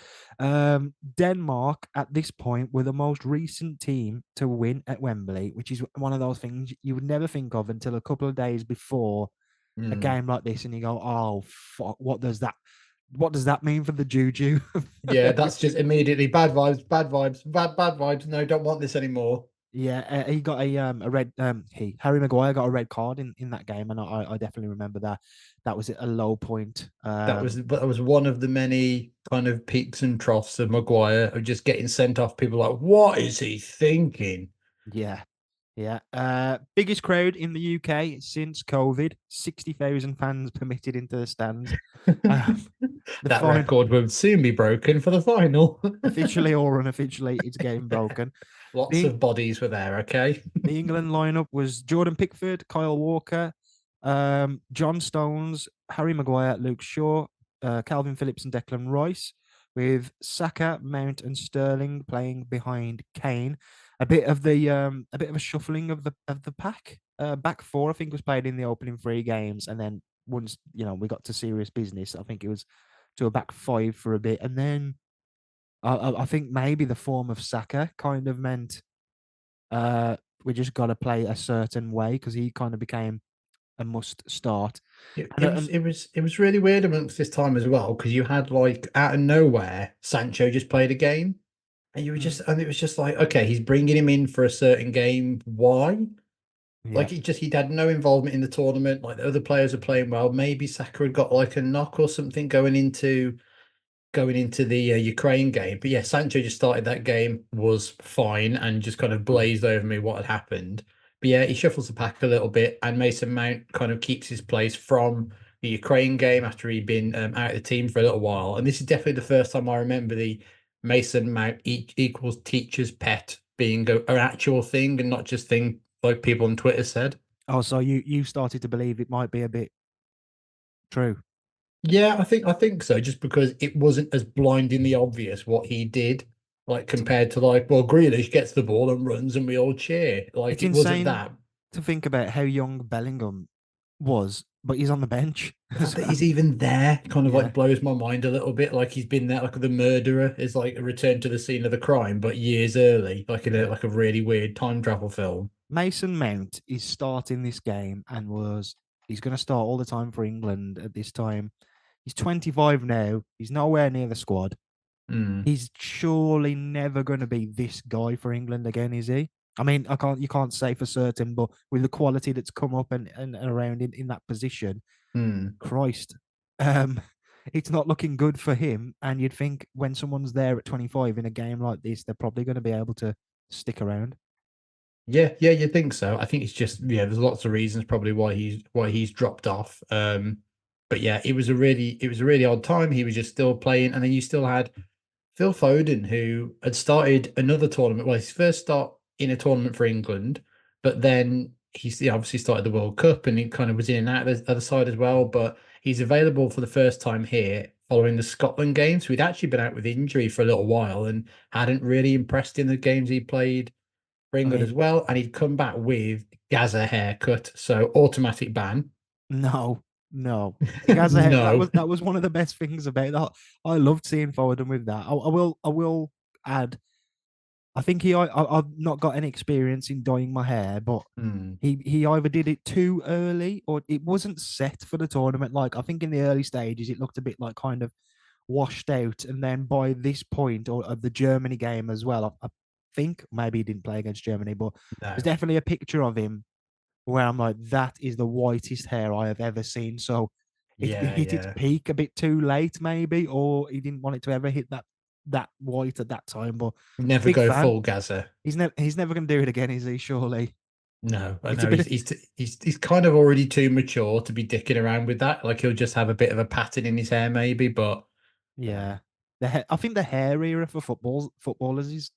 Denmark at this point were the most recent team to win at Wembley, which is one of those things you would never think of until a couple of days before a Mm. game like this, and you go, "Oh fuck, what does that? What does that mean for the juju?" Yeah, that's just immediately bad vibes, bad vibes, bad vibes. No, don't want this anymore. Yeah, he got a red he Harry Maguire got a red card in that game, and I definitely remember that. That was a low point. That was one of the many kind of peaks and troughs of Maguire of just getting sent off. People like, what is he thinking? Yeah, yeah. Biggest crowd in the UK since COVID. 60,000 fans permitted into the stands. Um, the That fine record would soon be broken for the final. officially or unofficially, it's getting broken. Lots The of bodies were there. Okay. The England lineup was Jordan Pickford, Kyle Walker, John Stones, Harry Maguire, Luke Shaw, Calvin Phillips, and Declan Rice, with Saka, Mount, and Sterling playing behind Kane. A bit of a shuffling of the pack. Back four, I think, was played in the opening three games, and then once we got to serious business, I think it was to a back five for a bit, and then I think maybe the form of Saka kind of meant uh, we just got to play a certain way because he kind of became a must start. It, And, it was and it was it was really weird amongst this time as well because you had like out of nowhere Sancho just played a game and you were mm, just and it was just like okay he's bringing him in for a certain game why yeah, like he'd had no involvement in the tournament like the other players are playing well maybe Saka had got like a knock or something going into the Ukraine game. But yeah, Sancho just started that game, was fine, and just kind of mm, blazed over me what had happened. But yeah, he shuffles the pack a little bit, and Mason Mount kind of keeps his place from the Ukraine game after he'd been out of the team for a little while. And this is definitely the first time I remember the Mason Mount equals teacher's pet being an actual thing and not just thing like people on Twitter said. oh, so you started to believe it might be a bit true. Yeah, I think so. Just because it wasn't as blindingly obvious what he did, like It's compared to like, well, Grealish gets the ball and runs, and we all cheer. Like it's it wasn't insane that. to think about how young Bellingham was, but he's on the bench The fact as that well. he's even there kind of Yeah, like blows my mind a little bit. Like he's been there, like the murderer is like a return to the scene of the crime, but years early, like in a yeah. like a really weird time travel film. Mason Mount is starting this game and he's going to start all the time for England at this time. He's 25 now. He's nowhere near the squad. Mm, He's surely never going to be this guy for England again, is he? I mean, you can't say for certain, but with the quality that's come up and around in that position, mm. Christ, um, it's not looking good for him. And you'd think when someone's there at 25 in a game like this, they're probably going to be able to stick around. Yeah, you think so. I think it's just there's lots of reasons probably why he's dropped off. But yeah, it was a really odd time. He was just still playing, and then you still had Phil Foden, who had started another tournament. Well, his first start in a tournament for England, but then he obviously started the World Cup, and he kind of was in and out of the other side as well. But he's available for the first time here following the Scotland game. So he'd actually been out with injury for a little while and hadn't really impressed in the games he played for I England mean, as well, and he'd come back with Gaza haircut, so automatic ban. no, no. The guy's ahead. That No. was that was one of the best things about that. I loved seeing Foden with that. I will add. I think I've not got any experience in dyeing my hair, but Hmm. he either did it too early or it wasn't set for the tournament. Like I think in the early stages, it looked a bit like kind of washed out, and then by this point or of the Germany game as well, I think maybe he didn't play against Germany, but there's No. definitely a picture of him where I'm like, that is the whitest hair I have ever seen. So it Yeah, hit its yeah. peak a bit too late, maybe, or he didn't want it to ever hit that white at that time. But Never big go fan. full Gaza. He's never going to do it again, is he? Surely. No, I It's a know bit he's of he's he's kind of already too mature to be dicking around with that. Like he'll just have a bit of a pattern in his hair, maybe. But yeah. I think the hair era for footballers is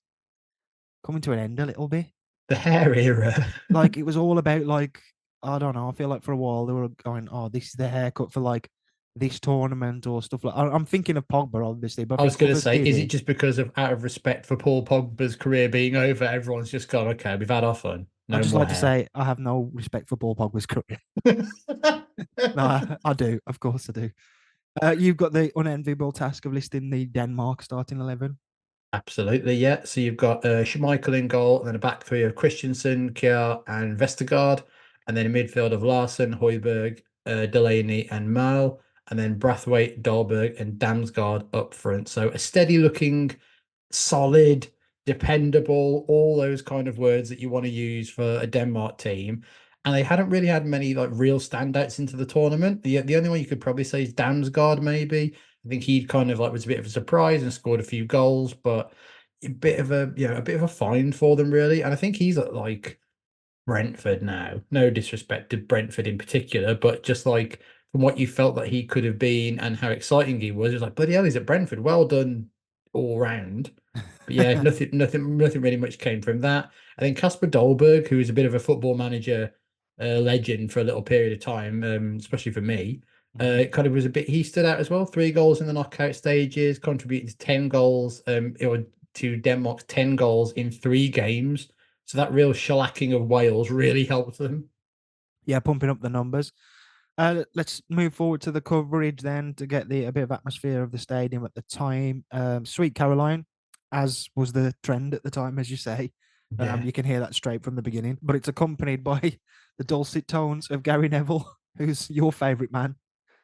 coming to an end a little bit. the hair era. Like it was all about like I don't know. I feel like for a while they were going, "Oh, this is the haircut for like this tournament or stuff like. I'm thinking of Pogba, obviously, but I I was think going to others say, did is it it. just because of out of respect for Paul Pogba's career being over, everyone's just gone, okay, we've had our fun, I no just more like to hair. say I have no respect for Paul Pogba's career. No, I do. Of course, I do. You've got the unenviable task of listing the Denmark starting 11. Absolutely, yeah. So you've got Schmeichel in goal, and then a back three of Christensen, Kjaer, and Vestergaard, and then a midfield of Larsen, Højbjerg, Delaney, and Mal, and then Brathwaite, Dahlberg, and Damsgaard up front. So a steady looking, solid, dependable, all those kind of words that you want to use for a Denmark team. And they hadn't really had many like real standouts into the tournament. The only one you could probably say is Damsgaard, maybe. I think he kind of like was a bit of a surprise and scored a few goals, but a bit of a a bit of a find for them really. And I think he's at like Brentford now. No disrespect to Brentford in particular, but just like from what you felt that he could have been and how exciting he was, it was like bloody hell, he's at Brentford. Well done all round. But yeah, nothing really much came from that. I think Casper Dolberg, who is a bit of a football manager legend for a little period of time, especially for me, Mhm. it kind of was a bit. He stood out as well. 3 goals in the knockout stages, contributed to 10 goals. Or to Denmark's 10 goals in 3 games. So that real shellacking of Wales really helped them. Yeah, pumping up the numbers. Let's move forward to the coverage then to get a bit of atmosphere of the stadium at the time. Sweet Caroline, as was the trend at the time, as you say. Yeah. You can hear that straight from the beginning, but it's accompanied by the dulcet tones of Gary Neville, who's your favourite man.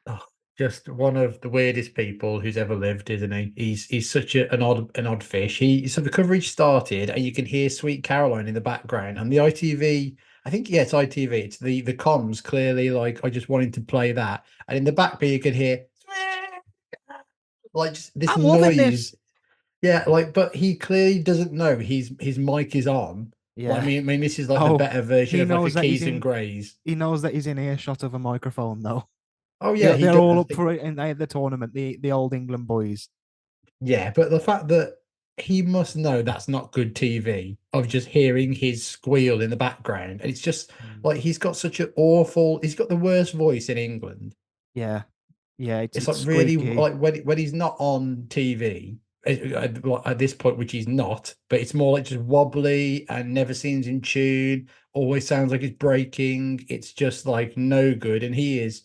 Oh, just one of the weirdest people who's ever lived, isn't he? He's such an odd fish. So the coverage started, and you can hear Sweet Caroline in the background, and the ITV. I think yeah, it's ITV. It's the comms clearly like I just wanted to play that, and in the back bit you could hear like just this I'm loving noise. this. Yeah, like but he clearly doesn't know his mic is on. Like Yeah. I mean this is like the Oh, better version he of like a knows that he's Keys and in. Grays. He knows that he's in earshot of a microphone, though. Oh yeah, he They're all does. up for it in the tournament. The old England boys. Yeah, but the fact that he must know that's not good TV of just hearing his squeal in the background. And it's just Mm. like he's got the worst voice in England. Yeah, yeah. It's It's like really squeaky. like when he's not on TV at this point, which he's not, but it's more like just wobbly and never seems in tune, always sounds like it's breaking. It's just like no good. And he is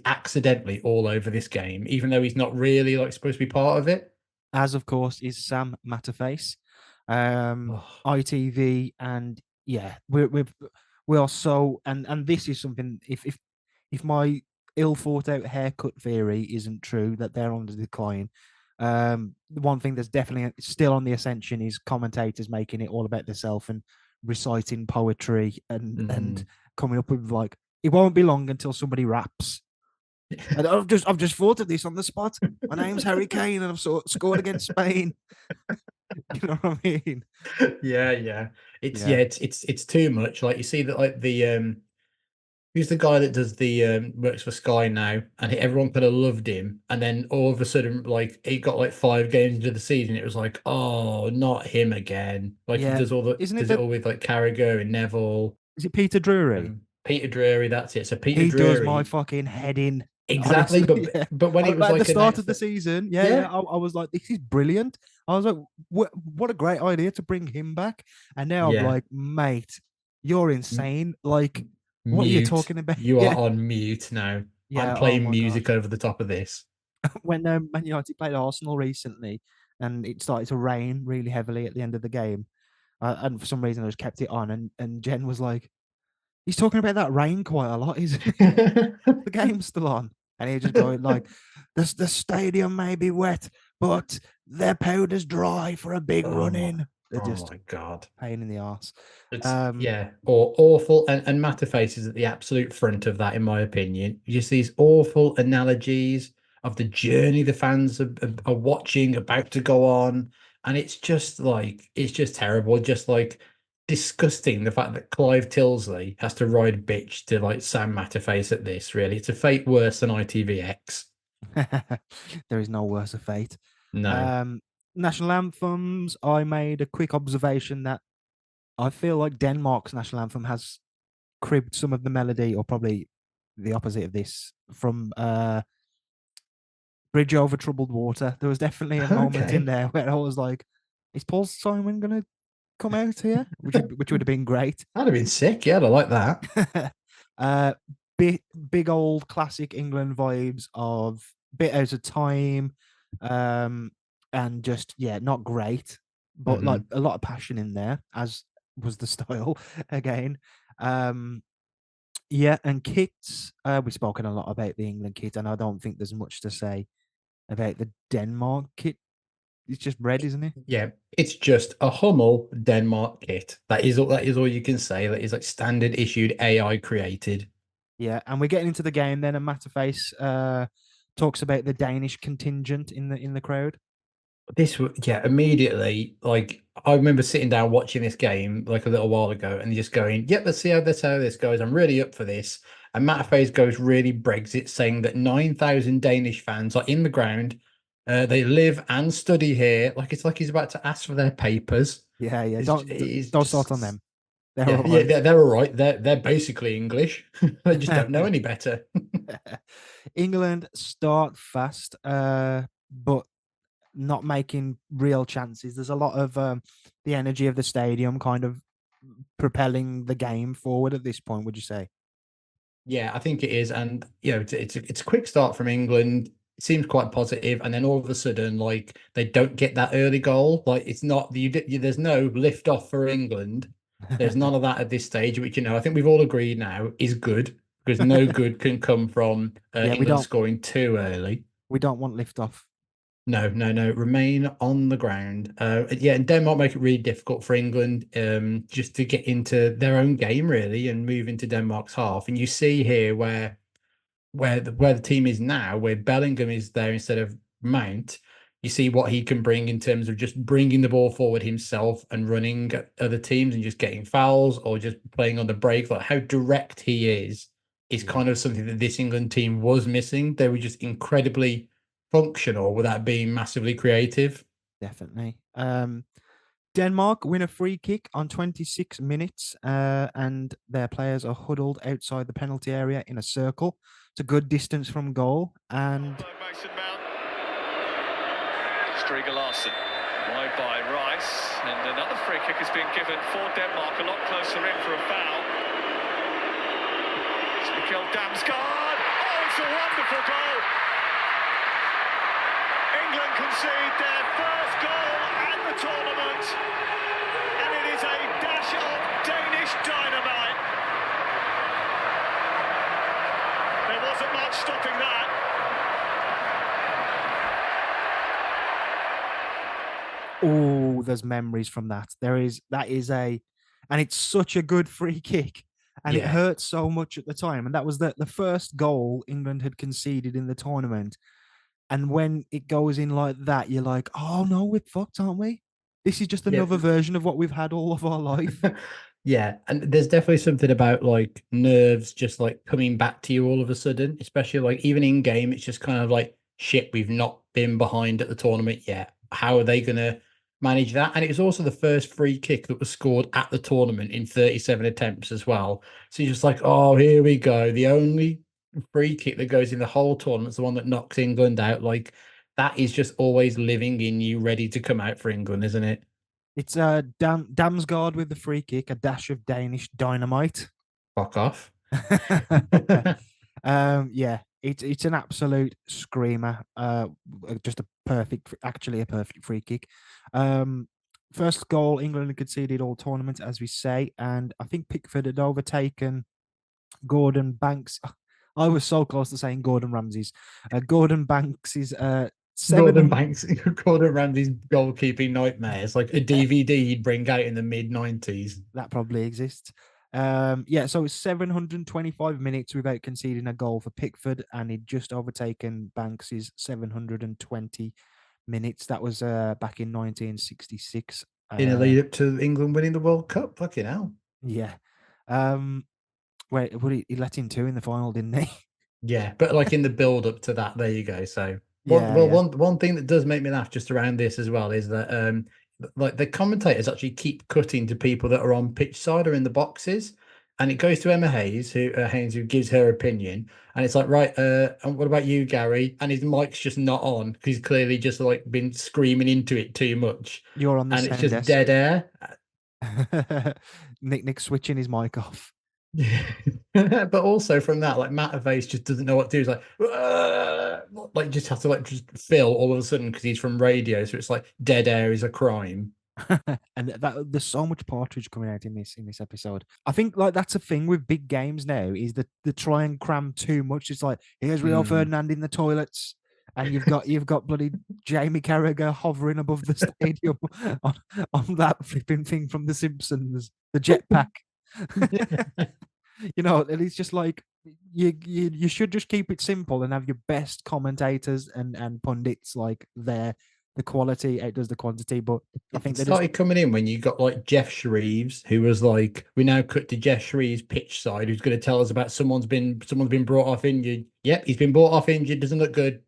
accidentally all over this game, even though he's not really like supposed to be part of it. As of course is Sam Matterface, Oh. ITV, and yeah, we are so and this is something. If my ill thought out haircut theory isn't true that they're on the decline, the one thing that's definitely still on the ascension is commentators making it all about themselves and reciting poetry and Mm. coming up with like it won't be long until somebody raps. And I've just thought of this on the spot. My name's Harry Kane, and I've scored against Spain. You know what I mean? Yeah, yeah. Yeah, It's too much. Like you see that like the who's the guy that does the works for Sky now, and everyone kind of loved him, and then all of a sudden like he got like 5 games into the season, it was like, oh, not him again. Like he yeah. does all the Isn't it does it that? all with like Carragher and Neville, Is it Peter Drury? Peter Drury, that's it. So Peter He does my Drury, fucking head in. exactly, Honestly, but yeah. but when it was At the like start of announced the that season, yeah, yeah, yeah, I was like, this is brilliant. I was like, what a great idea to bring him back. And now I'm yeah, like, mate, you're m- insane. Like, what are you mute. talking about? You are Yeah, on mute now. I'm yeah. Oh playing my god. music over the top of this. When Man United played Arsenal recently, and it started to rain really heavily at the end of the game, and for some reason I just kept it on, and Jen was like, "He's talking about that rain quite a lot, isn't he? The game's still on." And he just going like, the stadium may be wet, but their powder's dry for a big run Oh, in. They're oh just my God. pain in the arse. It's Um, yeah, or awful and Matterface is at the absolute front of that, in my opinion. Just these awful analogies of the journey the fans are watching, about to go on. And it's just terrible, just like disgusting the fact that Clive Tilsley has to ride bitch to like Sam Matterface at this, really. It's a fate worse than ITVX. there is no worse of fate. No. Um, National anthems. I made a quick observation that I feel like Denmark's national anthem has cribbed some of the melody, or probably the opposite of this from Bridge Over Troubled Water. There was definitely a moment in Okay. there where I was like, "Is Paul Simon gonna come out here?" Which would have been great. That'd have been sick. Yeah, I like that. uh, big old classic England vibes of bit out of time, um, and just yeah, not great, but like Hmm. a lot of passion in there, as was the style again. Um, yeah, and kits. We've spoken a lot about the England kit, and I don't think there's much to say about the Denmark kit. It's just red, isn't it? Yeah, it's just a Hummel Denmark kit. That is all you can say. That is like standard issued AI created. Yeah, and we're getting into the game then, and Mataface talks about the Danish contingent in the crowd. Yeah, immediately. Like I remember sitting down watching this game like a little while ago, and just going, "Yep, let's see how this goes. I'm really up for this." And Matt Faze goes really Brexit, saying that 9,000 Danish fans are in the ground. They live and study here. Like it's like he's about to ask for their papers. Yeah, yeah. It's Don't start on just them. They're yeah, all yeah, right. they're all right. They're basically English. They just don't know any better. England start fast, but not making real chances. There's a lot of the energy of the stadium kind of propelling the game forward at this point. Would you say? Yeah, I think it is, and it's a quick start from England. It seems quite positive, and then all of a sudden, like they don't get that early goal. Like it's not there's no lift off for England. There's none of that at this stage, which I think we've all agreed now is good because no good can come from Yeah, England scoring too early. we don't want lift off. No, no, no. Remain on the ground. Yeah, and Denmark make it really difficult for England, just to get into their own game really and move into Denmark's half. And you see here where the team is now, where Bellingham is there instead of Mount. You see what he can bring in terms of just bringing the ball forward himself and running at other teams and just getting fouls or just playing on the break. Like how direct he is Yeah, kind of something that this England team was missing. They were just incredibly functional without being massively creative. definitely. Denmark win a free kick on 26 minutes, and their players are huddled outside the penalty area in a circle. It's a good distance from goal, and Mason Mount. Striga Larsen. Wide by Rice. And another free kick has been given for Denmark. A lot closer in for a foul. It's Mikkel Damsgaard. Oh, it's a wonderful goal. England concede their first goal at the tournament. And it is a dash of Danish dynamite. There wasn't much stopping that. oh, there's memories from that. That is and it's such a good free kick, and it Yeah. hurt so much at the time. And that was the first goal England had conceded in the tournament. And when it goes in like that, you're like, oh no, we're fucked, aren't we? This is just Yeah. another version of what we've had all of our life. Yeah, and there's definitely something about like nerves just like coming back to you all of a sudden, especially like even in game, it's just kind of like shit, we've not been behind at the tournament yet. How are they gonna manage that? And it was also the first free kick that was scored at the tournament in 37 attempts as well. So you're just like, oh, here we go. The only free kick that goes in the whole tournament is the one that knocks England out. Like that is just always living in you, ready to come out for England, isn't it? It's Damsgaard with the free kick, a dash of Danish dynamite. Fuck off. Yeah, it's an absolute screamer. Just actually a perfect free kick. First goal England had conceded all tournament, as we say, and I think Pickford had overtaken Gordon Banks. I was so close to saying Gordon Ramsay's. Gordon Banks is Gordon 700. Banks, Gordon Ramsay's goalkeeping nightmares, like a DVD he'd bring out in the mid 90s. That probably exists. Yeah, so it's 725 minutes without conceding a goal for Pickford, and he'd just overtaken Banks's 720 minutes. That was back in 1966. In a lead up to England winning the World Cup. Fucking hell. Yeah. Um, wait, he let in two in the final, didn't he? Yeah, but like in the build up to that, there you go. So Yeah, yeah. one thing that does make me laugh just around this as well is that like the commentators actually keep cutting to people that are on pitch side or in the boxes. and it goes to Emma Hayes, who gives her opinion, and it's like, right, and what about you, Gary? And his mic's just not on because he's clearly just like been screaming into it too much, You're on the and it's sound just desk. dead air. Nick switching his mic off. But also from that, like Matt Vase just doesn't know what to do. He's like, like just have to like just fill all of a sudden because he's from radio, so it's like dead air is a crime. And that there's so much partridge coming out in this episode. I think like that's a thing with big games now is that they try and cram too much. It's like here's Rio Mm. Ferdinand in the toilets, and you've got bloody Jamie Carragher hovering above the stadium on, on that flipping thing from The Simpsons, the jetpack. You know, and it's just like you should just keep it simple and have your best commentators and pundits like there. The quality outdoes the quantity, but I It think they just started coming in when you got like Jeff Shreves, who was like, we now cut to Jeff Shreves' pitch side, who's going to tell us about someone's been brought off injured. Yep, he's been brought off injured, doesn't look good.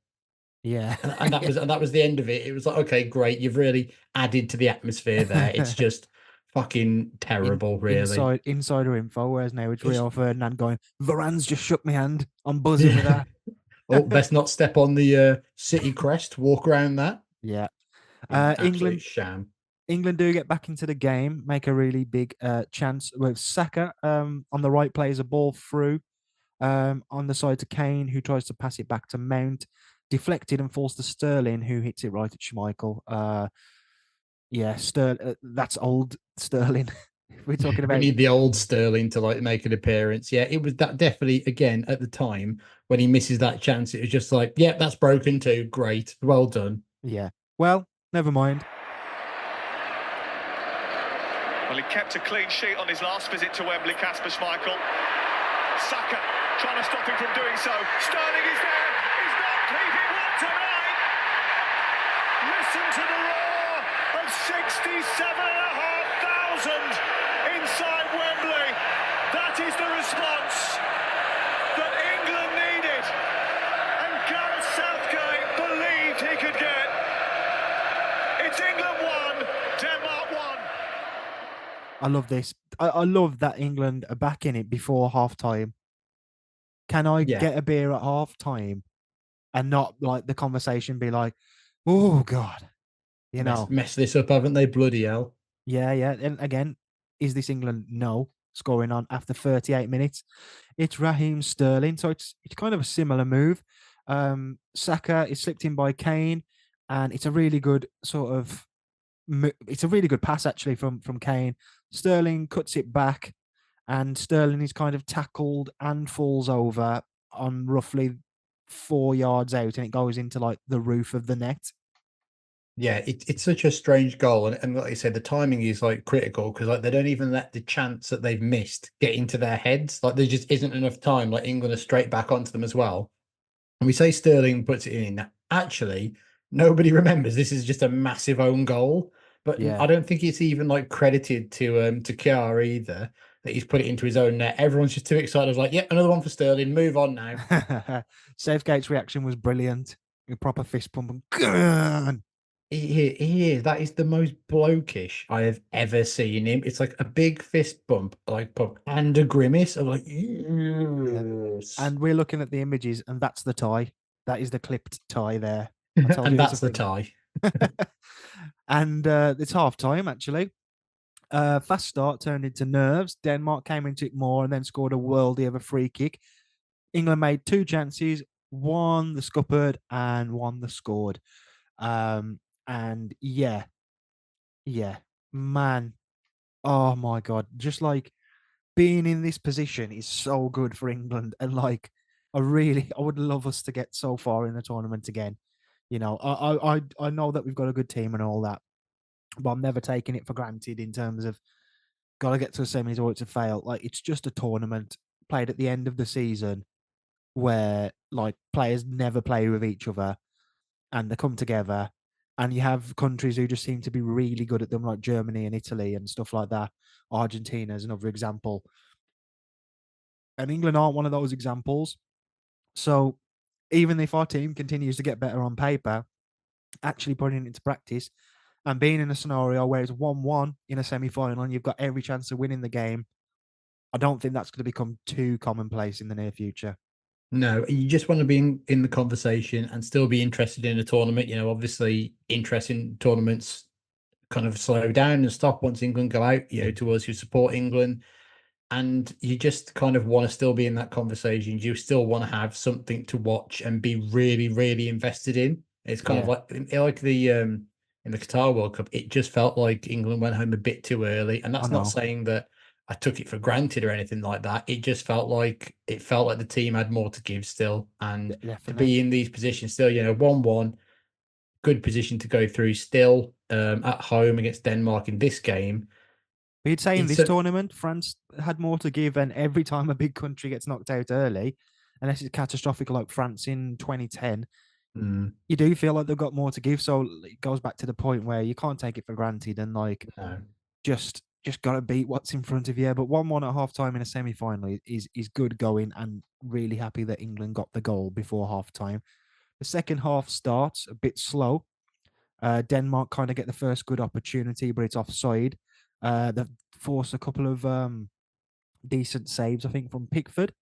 yeah. And that was the end of it. It was like, okay, great, you've really added to the atmosphere there. It's just fucking terrible, really. Insider info, whereas now it's It's Rio Ferdinand going, Varane's just shook my hand. I'm buzzing with yeah. that. Oh, best not step on the city crest, walk around that. Yeah. Absolute England sham. England do get back into the game, make a really big chance with Saka on the right, plays a ball through on the side to Kane, who tries to pass it back to Mount, deflected and falls to Sterling, who hits it right at Schmeichel. Yeah, that's old Sterling. We're talking We about need the old Sterling to like make an appearance. Yeah, it was that definitely again at the time when he misses that chance. It was just like, yeah, that's broken too. Great, well done. yeah. Well, never mind. Well, he kept a clean sheet on his last visit to Wembley, Kasper Schmeichel. Saka trying to stop him from doing so. Sterling is there. He's not keeping one tonight. Listen to the roar of 67,500 inside Wembley. That is the response that England needed and Gareth Southgate believed he could get. It's England 1, Denmark 1. I love this. I love that England are back in it before half time. Can I Yeah, get a beer at half time and not like the conversation be like, oh God, you know? mess this up, haven't they? Bloody hell. Yeah, yeah. And again, is this England? No. Scoring on after 38 minutes. It's Raheem Sterling. So it's kind of a similar move. Saka is slipped in by Kane, and it's a really good sort of it's a really good pass actually from Kane. Sterling cuts it back, and Sterling is kind of tackled and falls over on roughly 4 yards out, and it goes into like the roof of the net. Yeah, it's such a strange goal, and like I said, the timing is like critical because like they don't even let the chance that they've missed get into their heads. Like there just isn't enough time. Like England are straight back onto them as well. And we say Sterling puts it in. Actually, nobody remembers this is just a massive own goal. But Yeah. I don't think it's even like credited to Kiar either that he's put it into his own net. Everyone's just too excited. Like, yeah, another one for Sterling. Move on now. Southgate's reaction was brilliant. A proper fist pump. And, "Gah!" He is. That is the most blokish I have ever seen him. It's like a big fist bump, like pump, and a grimace. I'm like, Yeah. yes. And we're looking at the images, and that's the tie. That is the clipped tie there. I told And you it's a that's the thing. tie. And it's half time actually. Fast start turned into nerves. Denmark came into it more and then scored a worldie of a free kick. England made two chances, one the scuppered and one the scored. And yeah, man, oh my god, just like being in this position is so good for England, and like I would love us to get so far in the tournament again. You know, I know that we've got a good team and all that, but I'm never taking it for granted in terms of got to get to the semis or it's a fail. Like it's just a tournament played at the end of the season where like players never play with each other and they come together, and you have countries who just seem to be really good at them, like Germany and Italy and stuff like that. Argentina is another example, and England aren't one of those examples. So even if our team continues to get better on paper, actually putting it into practice and being in a scenario where it's 1-1 in a semi final and you've got every chance of winning the game, I don't think that's going to become too commonplace in the near future. No, you just want to be in the conversation and still be interested in a tournament. Obviously, interest in tournaments kind of slow down and stop once England go out. To us who support England, and you just kind of want to still be in that conversation. You still want to have something to watch and be really, really invested in. It's kind of Yeah, like the in the Qatar World Cup. It just felt like England went home a bit too early, and I that's not know. saying that I took it for granted or anything like that. It just felt like the team had more to give still, and to Definitely. be in these positions still, 1-1, good position to go through still at home against Denmark in this game. But you'd say in It's this a tournament, France had more to give, and every time a big country gets knocked out early, unless it's catastrophic like France in 2010, mm, you do feel like they've got more to give. So it goes back to the point where you can't take it for granted and like no. just gotta beat what's in front of you. But 1-1 at half time in a semi final is good going, and really happy that England got the goal before half time. The second half starts a bit slow. Denmark kind of get the first good opportunity, but it's offside. They've forced a couple of decent saves, I think, from Pickford.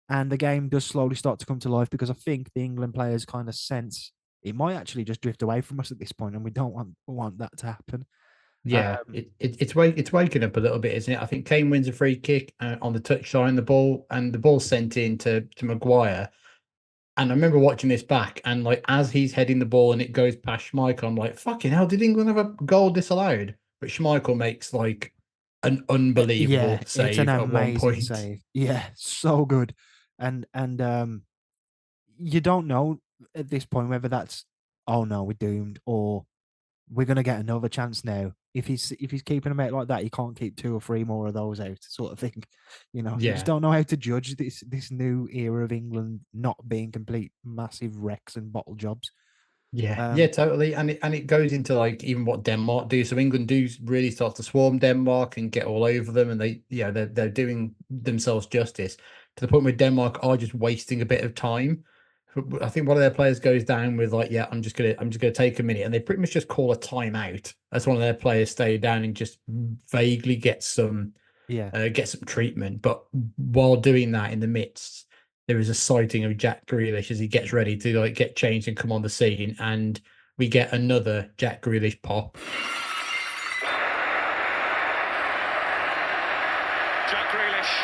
And the game does slowly start to come to life because I think the England players kind of sense it might actually just drift away from us at this point, and we don't want that to happen. Yeah, Um, it's waking up a little bit, isn't it? I think Kane wins a free kick on the touchline, the ball sent in to Maguire. And I remember watching this back, and like as he's heading the ball and it goes past Schmeichel, I'm like, fucking hell, did England have a goal disallowed? But Schmeichel makes like an unbelievable yeah, it's an save at one amazing point. save. Yeah, so good. And you don't know at this point whether that's oh no, we're doomed, or we're gonna get another chance now. If he's keeping them out like that, he can't keep two or three more of those out, sort of thing. You just Yeah, don't know how to judge this new era of England not being complete massive wrecks and bottle jobs. yeah, Um, totally. And it goes into like even what Denmark do. So England do really start to swarm Denmark and get all over them, and they're doing themselves justice to the point where Denmark are just wasting a bit of time. I think one of their players goes down with like, yeah, I'm just gonna take a minute, and they pretty much just call a timeout as one of their players stay down and just vaguely yeah, get some treatment. But while doing that, in the midst, there is a sighting of Jack Grealish as he gets ready to like get changed and come on the scene, and we get another Jack Grealish pop. Jack Grealish.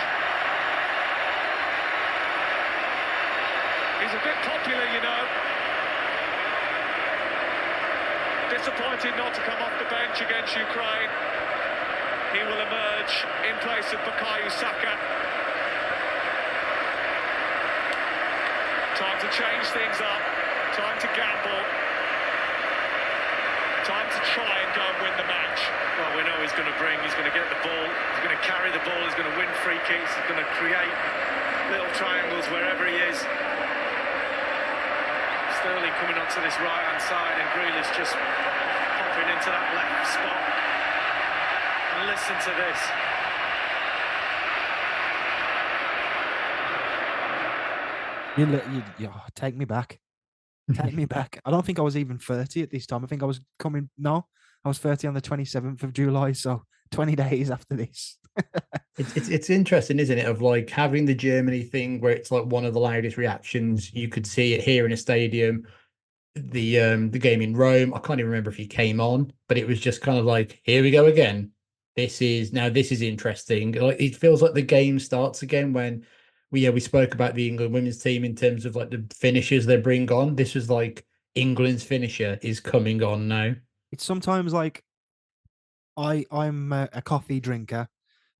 He's a bit popular, Disappointed not to come off the bench against Ukraine. He will emerge in place of Bukayo Saka. Time to change things up. Time to gamble. Time to try and go and win the match. Well, we know he's going to get the ball, he's going to carry the ball, he's going to win free kicks, he's going to create little triangles wherever he is. Sterling coming onto this right-hand side and Grealish just popping into that left spot. And listen to this. take me back. Take me back. I don't think I was even 30 at this time. I think I was I was 30 on the 27th of July, so 20 days after this. It's interesting, isn't it? Of like having the Germany thing where it's like one of the loudest reactions. You could see it here in a stadium. The game in Rome, I can't even remember if he came on, but it was just kind of like, here we go again. This is interesting. Like it feels like the game starts again when we spoke about the England women's team in terms of like the finishers they bring on. This was like England's finisher is coming on now. It's sometimes like I'm a coffee drinker,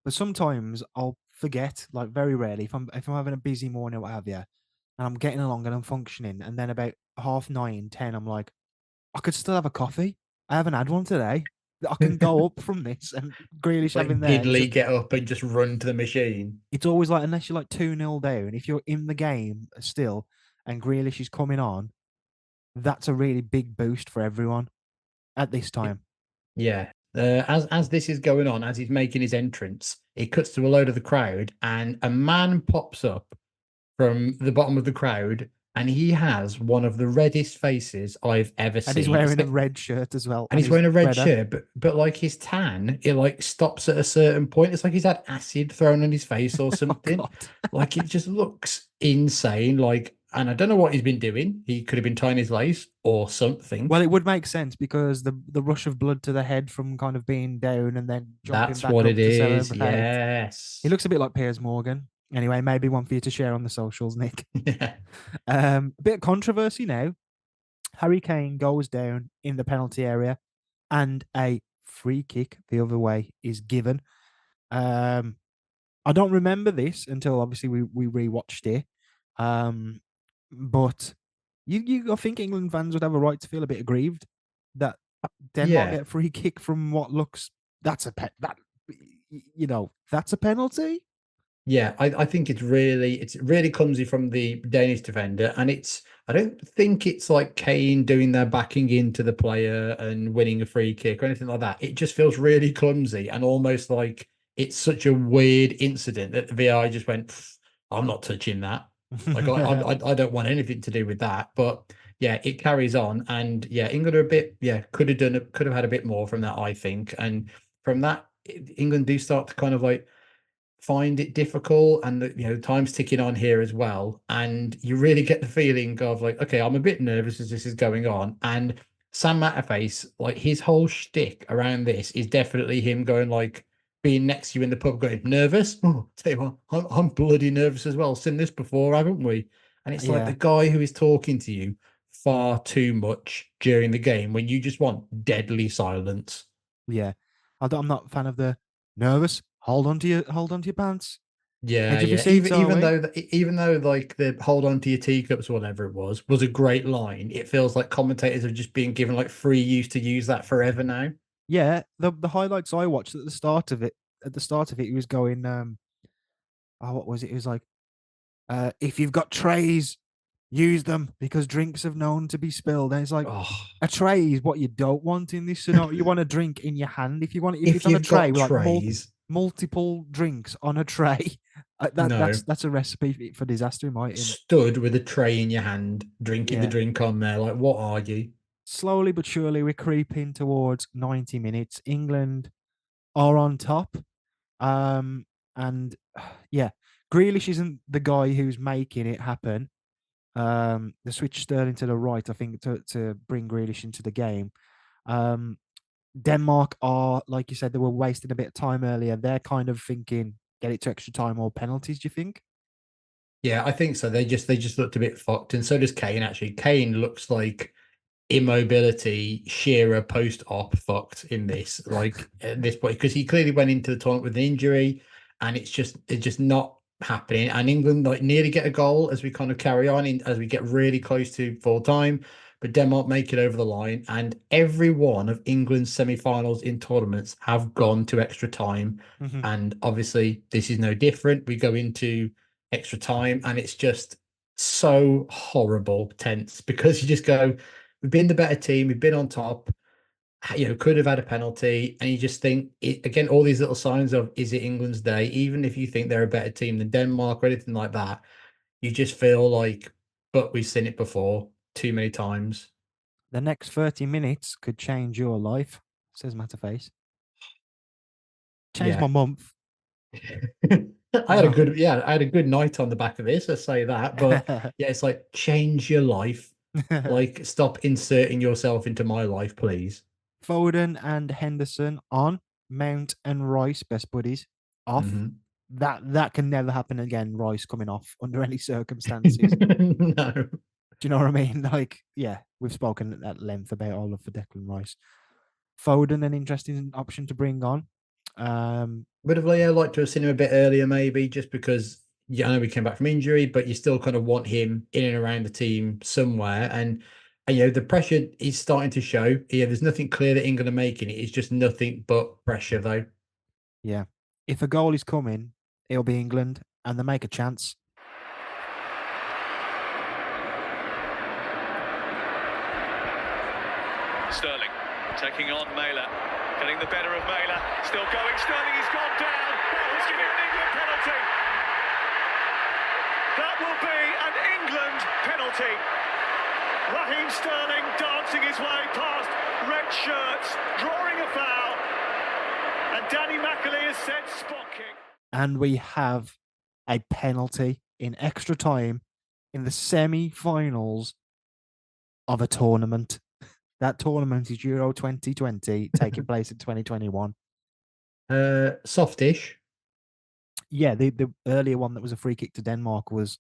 but sometimes I'll forget, like very rarely, if I'm having a busy morning or what have you, and I'm getting along and I'm functioning, and then about half nine, 10, I'm like, I could still have a coffee. I haven't had one today. I can go up from this, and Grealish having Like there. giddily get up and just run to the machine. It's always like, unless you're like 2-0 down, if you're in the game still and Grealish is coming on, that's a really big boost for everyone at this time. Yeah. As this is going on, as he's making his entrance, it cuts to a load of the crowd, and a man pops up from the bottom of the crowd and he has one of the reddest faces I've ever And he's seen. It's wearing a like, red shirt as well. and And he's he's wearing a red redder. shirt, but like his tan, it like stops at a certain point. It's like he's had acid thrown on his face or Oh, something. God. Like it just looks insane. Like, and I don't know what he's been doing. He could have been tying his lace or something. Well, it would make sense because the rush of blood to the head from kind of being down and then jumping That's back what it up to is. celebrate. He Yes. looks a bit like Piers Morgan. Anyway, maybe one for you to share on the socials, Nick. Yeah. A bit of controversy now. Harry Kane goes down in the penalty area and a free kick the other way is given. Um, I don't remember this until obviously we rewatched it. But I think England fans would have a right to feel a bit aggrieved that Denmark Yeah. get a free kick from what looks that's a that's a penalty. Yeah, I think it's really clumsy from the Danish defender, and I don't think it's like Kane doing their backing into the player and winning a free kick or anything like that. It just feels really clumsy and almost like it's such a weird incident that the VI just went, "Pff, I'm not touching that. Like I don't want anything to do with that." But yeah, it carries on, and yeah, England are a bit could have had a bit more from that, I think, and from that England do start to kind of like find it difficult, and time's ticking on here as well, and you really get the feeling of like, okay, I'm a bit nervous as this is going on. And Sam Matterface, like his whole shtick around this is definitely him going like being next to you in the pub going nervous. Oh, tell you what, I'm bloody nervous as well, seen this before, haven't we? And it's like the Yeah, guy who is talking to you far too much during the game when you just want deadly silence. yeah. I'm not a fan of the nervous. Hold on to your pants. Yeah, Edge of your yeah. seats, are we? Even though like the hold on to your teacups or whatever it was a great line, it feels like commentators have just been given like free use to use that forever now. Yeah. The highlights I watched at the start of it, he was going, oh, what was it? It was like, if you've got trays, use them because drinks have known to be spilled. And it's like Oh, a tray is what you don't want in this scenario. You want a drink in your hand. If if it's on a you've tray got with like trays, multiple drinks on a tray, no, that's a recipe for disaster in. stood with a tray in your hand, drinking the Yeah. drink on there. Like, what are you? Slowly but surely, we're creeping towards 90 minutes. England are on top. And yeah, Grealish isn't the guy who's making it happen. The switch Sterling to the right, I think, to bring Grealish into the game. Um, Denmark are, like you said, they were wasting a bit of time earlier. They're kind of thinking, get it to extra time or penalties, do you think? Yeah, I think so. They just looked a bit fucked, and so does Kane. Actually, Kane looks like immobility Shearer post-op fucked in this, like at this point, because he clearly went into the tournament with an injury, and it's just not happening. And England like nearly get a goal as we kind of carry on as we get really close to full time, but Denmark make it over the line. And every one of England's semi-finals in tournaments have gone to extra time, Mhm. and obviously this is no different. We go into extra time, and it's just so horrible tense because you just go, we've been the better team. We've been on top. Could have had a penalty, and you just think again all these little signs of is it England's day? Even if you think they're a better team than Denmark or anything like that, you just feel like, but we've seen it before too many times. The next 30 minutes could change your life, says Matterface. Change my Yeah, month. I had a good night on the back of this. Let's say that, but yeah, it's like change your life. Like stop inserting yourself into my life, please. Foden and Henderson on, Mount and Rice, best buddies, off. Mhm. That can never happen again. Rice coming off under any circumstances. No. Do you know what I mean? Like, yeah, we've spoken at length about all of for Declan Rice. Foden, an interesting option to bring on. Would have liked to have seen him a bit earlier, maybe, just because I know we came back from injury, but you still kind of want him in and around the team somewhere. And the pressure is starting to show. Yeah, there's nothing clear that England are making it. It's just nothing but pressure, though. Yeah, if a goal is coming, it'll be England, and they make a chance. Sterling taking on Mailer, getting the better of Mailer, still going. Sterling, he's gone down. That was giving an England penalty. That will be an England penalty. Raheem Sterling dancing his way past red shirts, drawing a foul. And Danny McAlee has said spot kick. And we have a penalty in extra time in the semi-finals of a tournament. That tournament is Euro 2020, taking place in 2021. Softish. Yeah, the earlier one that was a free kick to Denmark was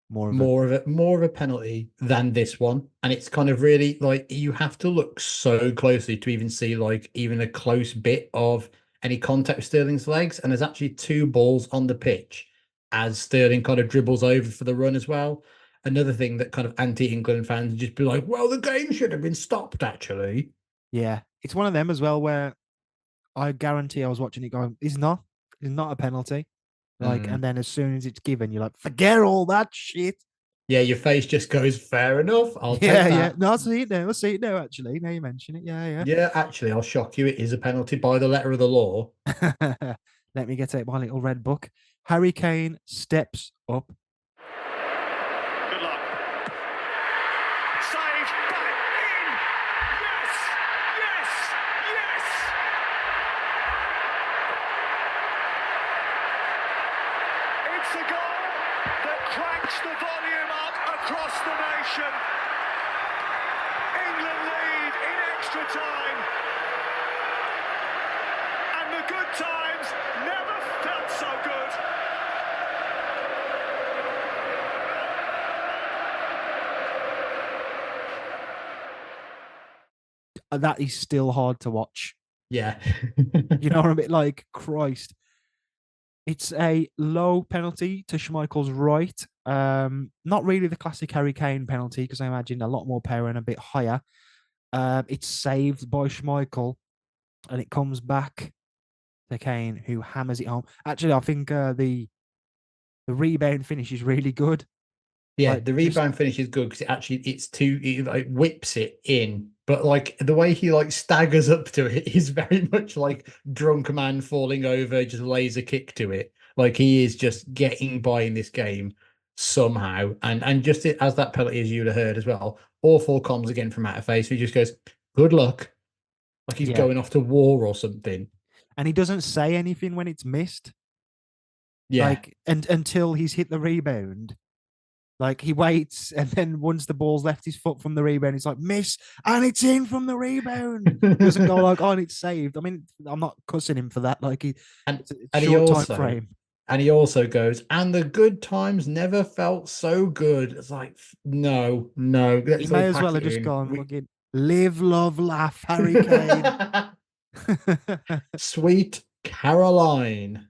more of More of a penalty than this one, and it's kind of really like you have to look so closely to even see like even a close bit of any contact with Sterling's legs. And there's actually two balls on the pitch as Sterling kind of dribbles over for the run as well. Another thing that kind of anti-England fans just be like, well, the game should have been stopped. Actually, yeah. It's one of them as well where I guarantee I was watching it going, it's not a penalty. Like, and then as soon as it's given, you're like, forget all that shit. yeah, your face just goes, fair enough. I'll Yeah, take yeah. that. No, I see it now. I see it now, actually. Now you mention it. Yeah, Yeah, actually, I'll shock you. It is a penalty by the letter of the law. yeah. Let me get out my little red book. Harry Kane steps up. Good luck. Save, back in. Yes, yes, yes. It's a goal that cranks the volume up across the nation. England lead in extra time. And the good times never felt so good. That is still hard to watch. Yeah. You know what I mean? Like, Christ. It's a low penalty to Schmeichel's right. Not really the classic Harry Kane penalty, because I imagine a lot more power and a bit higher. It's saved by Schmeichel, and it comes back to Kane, who hammers it home. Actually, I think the rebound finish is really good. Yeah, Like, the just rebound finish is good because it like whips it in, but like the way he like staggers up to it is very much like drunk man falling over, just lays a kick to it. Like he is just getting by in this game somehow, and just as that penalty, as you'd have heard as well, awful comms again from out of face. He just goes, "Good luck," like he's yeah, going off to war or something. and he doesn't say anything when it's missed. Yeah. Like, and until he's hit the rebound. Like, he waits, and then once the ball's left his foot from the rebound, he's like, miss, and it's in from the rebound. He doesn't go like, oh, and it's saved. I mean, I'm not cussing him for that. Like, and it's a and he short time also frame. and he also goes, and the good times never felt so good. It's like, no, He let's may as well pack have it just in. gone, fucking, live, love, laugh, Harry Kane. Sweet Caroline.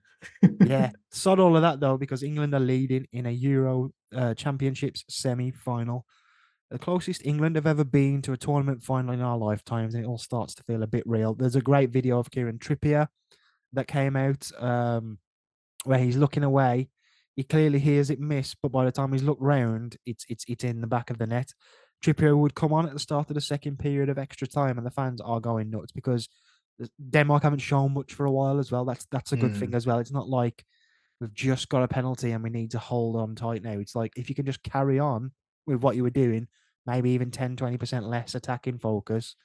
Yeah, sod all of that, though, because England are leading in a Euro Championships semi-final. The closest England have ever been to a tournament final in our lifetimes, and it all starts to feel a bit real. There's a great video of Kieran Trippier that came out where he's looking away. He clearly hears it miss, but by the time he's looked round, it's in the back of the net. Trippier would come on at the start of the second period of extra time, and the fans are going nuts because Denmark haven't shown much for a while as well. That's a good thing as well. It's not like we've just got a penalty and we need to hold on tight now. It's like if you can just carry on with what you were doing, maybe even 10-20% less attacking focus.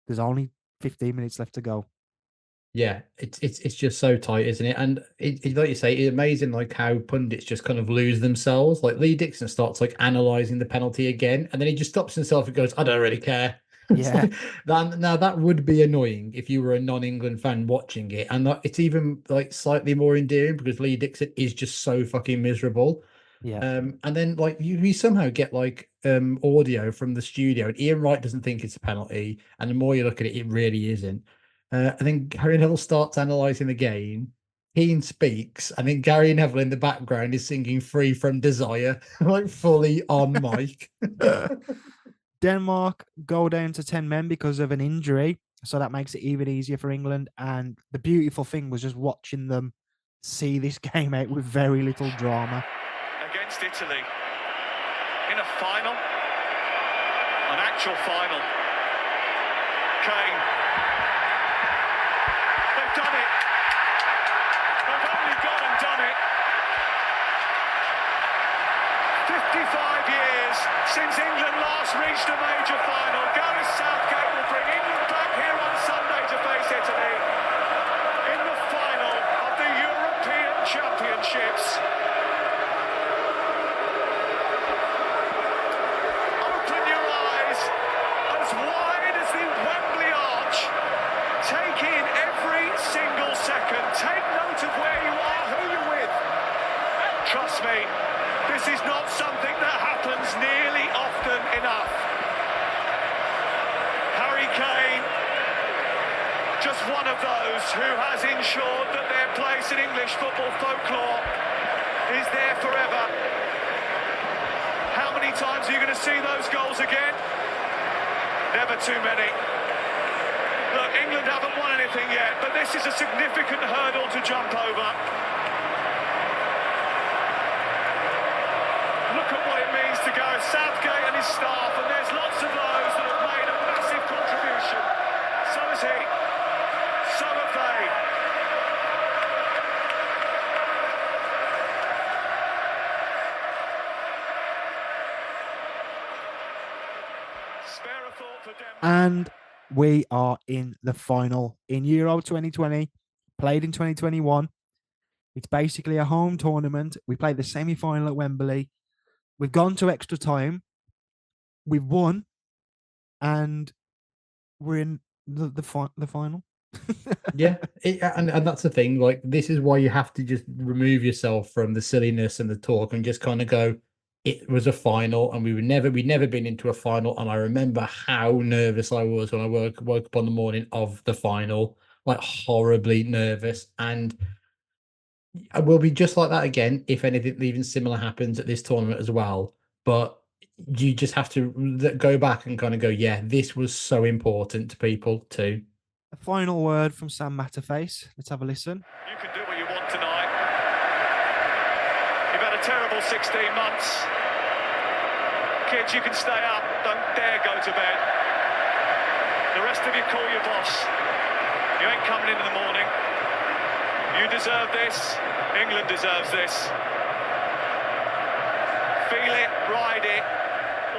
There's only 15 minutes left to go. Yeah, it's just so tight, isn't it? And like you say, it's amazing like how pundits just kind of lose themselves. Like Lee Dixon starts like analysing the penalty again, and then he just stops himself and goes, I don't really care. Yeah. Now that would be annoying if you were a non-England fan watching it. And it's even like slightly more endearing because Lee Dixon is just so fucking miserable. Yeah. And then like you somehow get like audio from the studio, and Ian Wright doesn't think it's a penalty, and the more you look at it, it really isn't. And then Gary Neville starts analysing the game. Keane speaks, and then Gary Neville in the background is singing "Free from Desire," like fully on mic. Denmark go down to 10 men because of an injury. So that makes it even easier for England. And the beautiful thing was just watching them see this game out with very little drama. Against Italy in a final, an actual final. Kane. They've done it. They've only gone and done it. since England last reached a major final. Gareth Southgate will bring England back here on Sunday to face Italy in the final of the European Championships. Open your eyes as wide as the Wembley arch. Take in every single second. Take note of where you are, who you're with. Trust me, this is not something that happens nearly often enough. Harry Kane, just one of those who has ensured that their place in English football folklore is there forever. How many times are you going to see those goals again? Never too many. Look, England haven't won anything yet, but this is a significant hurdle to jump over. Look at what it means to Gareth Southgate and his staff, and there's lots of those that have made a massive contribution. So has he. So have they. Spare a thought for Denmark. And we are in the final in Euro 2020, played in 2021. It's basically a home tournament. We played the semi-final at Wembley. We've gone to extra time. We've won, and we're in the final. Yeah, and that's the thing. Like, this is why you have to just remove yourself from the silliness and the talk and just kind of go, it was a final, and we'd never been into a final. And I remember how nervous I was when I woke up on the morning of the final, like horribly nervous. And I will be just like that again if anything even similar happens at this tournament as well. But you just have to go back and kind of go, yeah, this was so important to people too. A final word from Sam Matterface. Let's have a listen. You can do what you want tonight. You've had a terrible 16 months. Kids, you can stay up. Don't dare go to bed. The rest of you call your boss. You ain't coming in the morning. You deserve this. England deserves this. Feel it, ride it.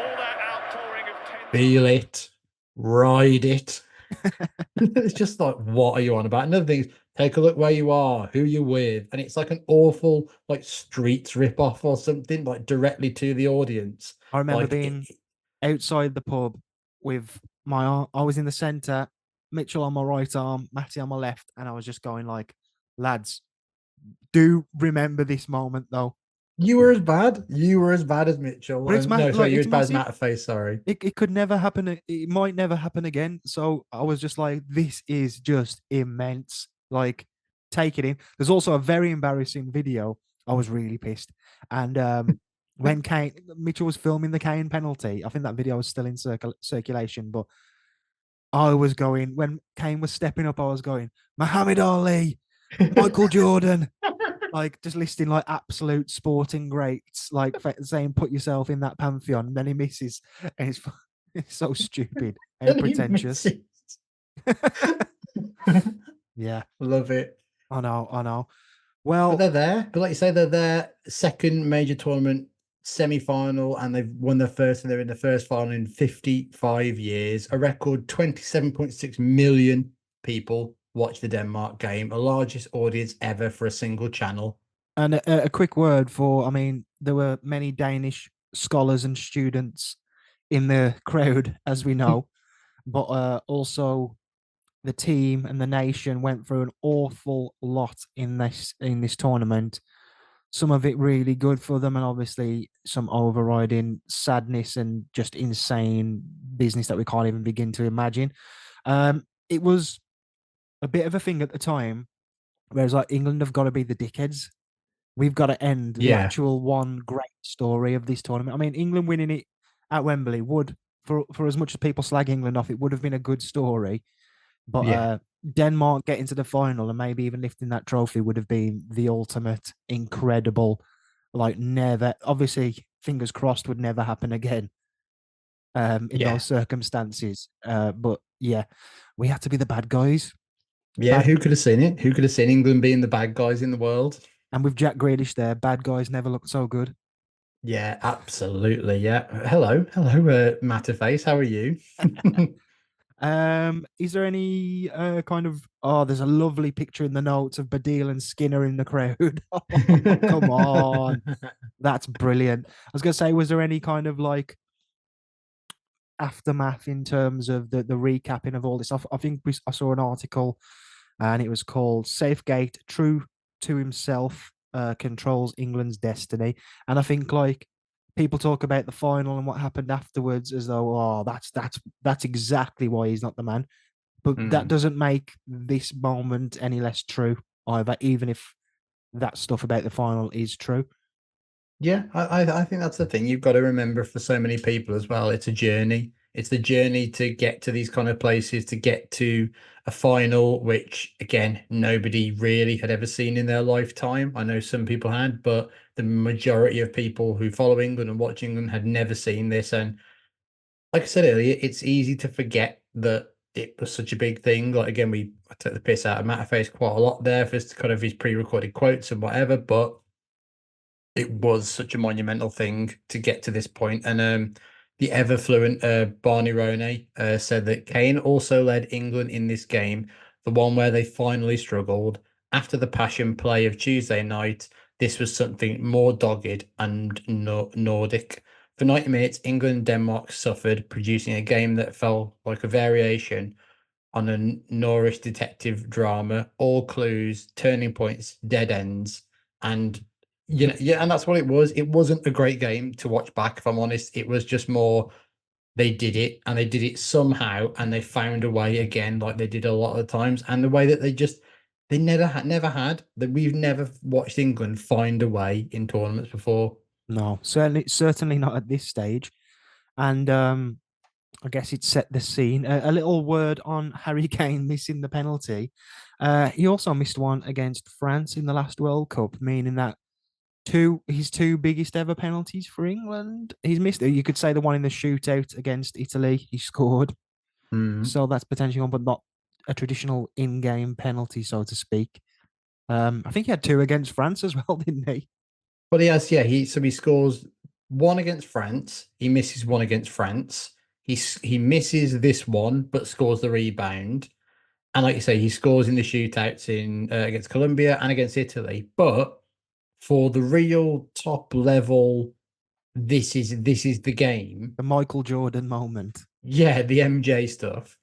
All that outpouring of tension. Feel it, ride it. It's just like, what are you on about? Another thing is, take a look where you are, who you're with, and it's like an awful like Streets rip-off or something, like directly to the audience. I remember Like, being outside the pub with my arm. I was in the centre, Mitchell on my right arm, Matty on my left, and I was just going like, lads, do remember this moment though. You were as bad. You were as bad as Mitchell. But it's No, like, sorry, you're it's as bad as massive. Matterface. Sorry. It could never happen. It might never happen again. So I was just like, this is just immense. Like, take it in. There's also a very embarrassing video. I was really pissed. And when Mitchell was filming the Kane penalty, I think that video was still in circulation, but I was going, when Kane was stepping up, I was going, Muhammad Ali, Michael Jordan, like just listing like absolute sporting greats, like saying put yourself in that pantheon, and then he misses, and it's so stupid and pretentious. Yeah, Love it. I know. But Well, they're there. But like you say, they're their second major tournament semi-final, and they've won their first, and they're in the first final in 55 years. A record 27.6 million people watch the Denmark game, the largest audience ever for a single channel. and a quick word for, I mean, there were many Danish scholars and students in the crowd, as we know, but also the team and the nation went through an awful lot in this tournament. Some of it really good for them, and obviously some overriding sadness and just insane business that we can't even begin to imagine. It was a bit of a thing at the time, whereas like England have got to be the dickheads. We've got to end the actual one great story of this tournament. I mean, England winning it at Wembley would, for as much as people slag England off, it would have been a good story. But Denmark getting to the final and maybe even lifting that trophy would have been the ultimate incredible, like never, obviously, fingers crossed, would never happen again in those circumstances. But yeah, we had to be the bad guys. Yeah, who could have seen it? Who could have seen England being the bad guys in the world? And with Jack Grealish there, bad guys never looked so good. Yeah, absolutely. Yeah. Hello, Matterface. How are you? Is there any kind of oh, there's a lovely picture in the notes of Badil and Skinner in the crowd. Oh, come on. That's brilliant. I was gonna say, was there any kind of like aftermath in terms of the recapping of all this? I think I saw an article and it was called Safegate True to Himself Controls England's Destiny. And I think like people talk about the final and what happened afterwards as though, oh, that's exactly why he's not the man. But that Hmm. doesn't make this moment any less true either, even if that stuff about the final is true. Yeah, I think that's the thing. You've got to remember for so many people as well, it's a journey. It's the journey to get to these kind of places, to get to a final, which again, nobody really had ever seen in their lifetime. I know some people had, but the majority of people who follow England and watch England had never seen this. And like I said earlier, it's easy to forget that it was such a big thing. Like again, I took the piss out of Matterface quite a lot there for kind of his pre-recorded quotes and whatever, but it was such a monumental thing to get to this point. And the ever fluent Barney Ronay said that Kane also led England in this game, the one where they finally struggled. After the passion play of Tuesday night, this was something more dogged and Nordic. For 90 minutes, England and Denmark suffered, producing a game that felt like a variation on a Norrish detective drama, all clues, turning points, dead ends, and yeah, and that's what it was. It wasn't a great game to watch back, if I'm honest. It was just more they did it and they did it somehow and they found a way again, like they did a lot of the times, and the way that they never had that we've never watched England find a way in tournaments before. No, certainly not at this stage. And I guess it set the scene. A little word on Harry Kane missing the penalty. He also missed one against France in the last World Cup, meaning that his two biggest ever penalties for England. He's missed. You could say the one in the shootout against Italy, he scored. Mm. So that's potentially one, but not a traditional in-game penalty, so to speak. I think he had two against France as well, didn't he? But he has, yeah, he scores one against France. He misses one against France. He misses this one, but scores the rebound. And like you say, he scores in the shootouts in against Colombia and against Italy. But for the real top level, this is the game. The Michael Jordan moment. Yeah, the MJ stuff.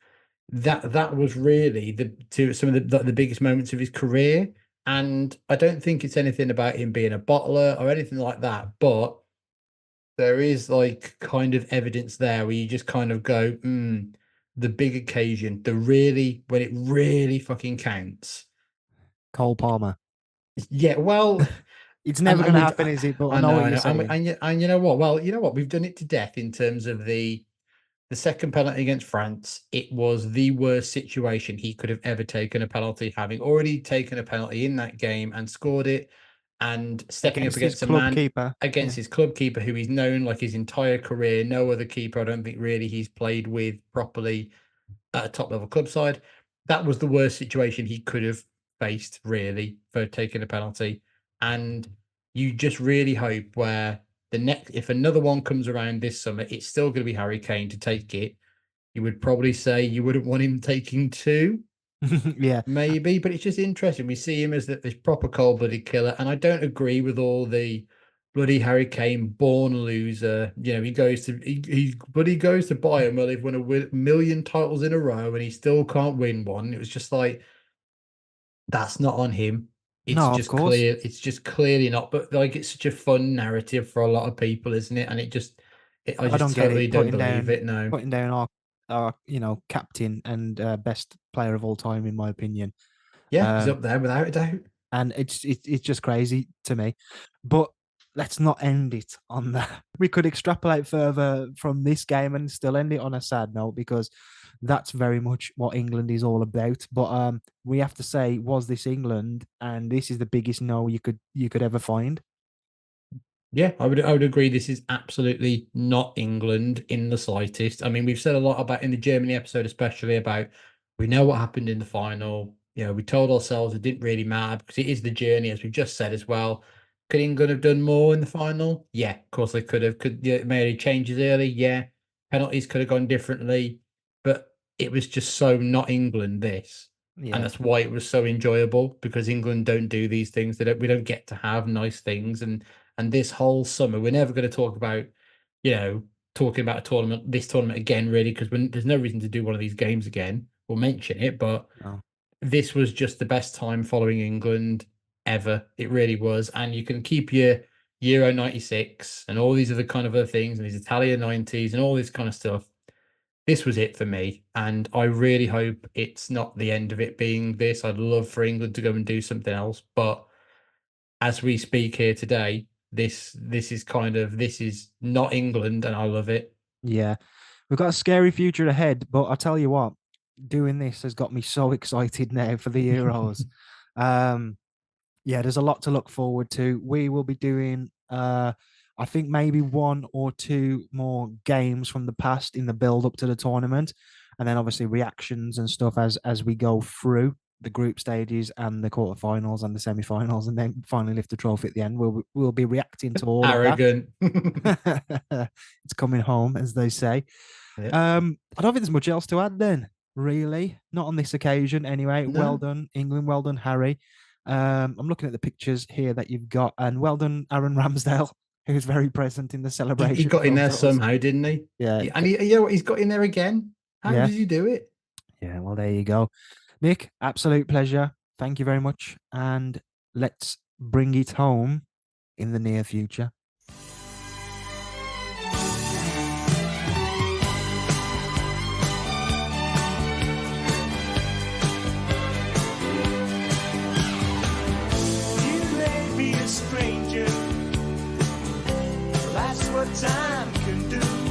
That was really some of the biggest moments of his career. And I don't think it's anything about him being a bottler or anything like that, but there is like kind of evidence there where you just kind of go, the big occasion, when it really fucking counts. Cole Palmer. Yeah, well, It's never going to happen, is it? But I know what I you're know, saying. and you know what? Well, you know what? We've done it to death in terms of the second penalty against France. It was the worst situation he could have ever taken a penalty, having already taken a penalty in that game and scored it, and stepping up Against his against a club man keeper. against Yeah. his club keeper, who he's known like his entire career. No other keeper, I don't think, really he's played with properly at a top level club side. That was the worst situation he could have faced, really, for taking a penalty. And you just really hope where the next, if another one comes around this summer, it's still going to be Harry Kane to take it. You would probably say you wouldn't want him taking two, Yeah. maybe, but it's just interesting. We see him as this proper cold-blooded killer, and I don't agree with all the bloody Harry Kane born loser. You know, he goes to Bayern where they've won a million titles in a row, and he still can't win one. It was just like that's not on him. No, of course. It's just clearly not. But like, it's such a fun narrative for a lot of people, isn't it? And I I just don't get totally it. don't believe it. No. Putting down our captain and best player of all time, in my opinion. Yeah, he's Um, up there without a doubt. and it's just crazy to me. But let's not end it on that. We could extrapolate further from this game and still end it on a sad note because that's very much what England is all about. But we have to say, was this England? And this is the biggest no you could ever find. Yeah, I would agree. This is absolutely not England in the slightest. I mean, we've said a lot about in the Germany episode, especially about we know what happened in the final. You know, we told ourselves it didn't really matter because it is the journey, as we've just said as well. Could England have done more in the final? Yeah, of course they could have. Could made any changes early? Yeah, penalties could have gone differently, but it was just so not England. This, and Yeah. that's why it was so enjoyable, because England don't do these things. We don't get to have nice things, and this whole summer we're never going to talk about, talking about this tournament again, really, because there's no reason to do one of these games again. We'll mention it, but No. this was just the best time following England ever. It really was. And you can keep your Euro 96 and all these other kind of other things and these Italian 90s and all this kind of stuff. This was it for me. And I really hope it's not the end of it being this. I'd love for England to go and do something else. But as we speak here today, this is not England, and I love it. Yeah. We've got a scary future ahead, but I'll tell you what, doing this has got me so excited now for the Euros. Yeah, there's a lot to look forward to. We will be doing I think maybe one or two more games from the past in the build up to the tournament, and then obviously reactions and stuff as we go through the group stages and the quarterfinals and the semi-finals, and then finally lift the trophy at the end. We'll be reacting to all Arrogant. of that. It's coming home, as they say. Yeah. I don't think there's much else to add then, really. Not on this occasion, anyway. No. Well done, England. Well done, Harry. I'm looking at the pictures here that you've got, and well done, Aaron Ramsdale, who's very present in the celebration. He got in there photos. somehow, didn't he? Yeah. And you know what? He's got in there again. How Yeah. did he do it? Yeah, well, there you go. Nick, absolute pleasure. Thank you very much. And let's bring it home in the near future. You may be a stranger, that's what time can do.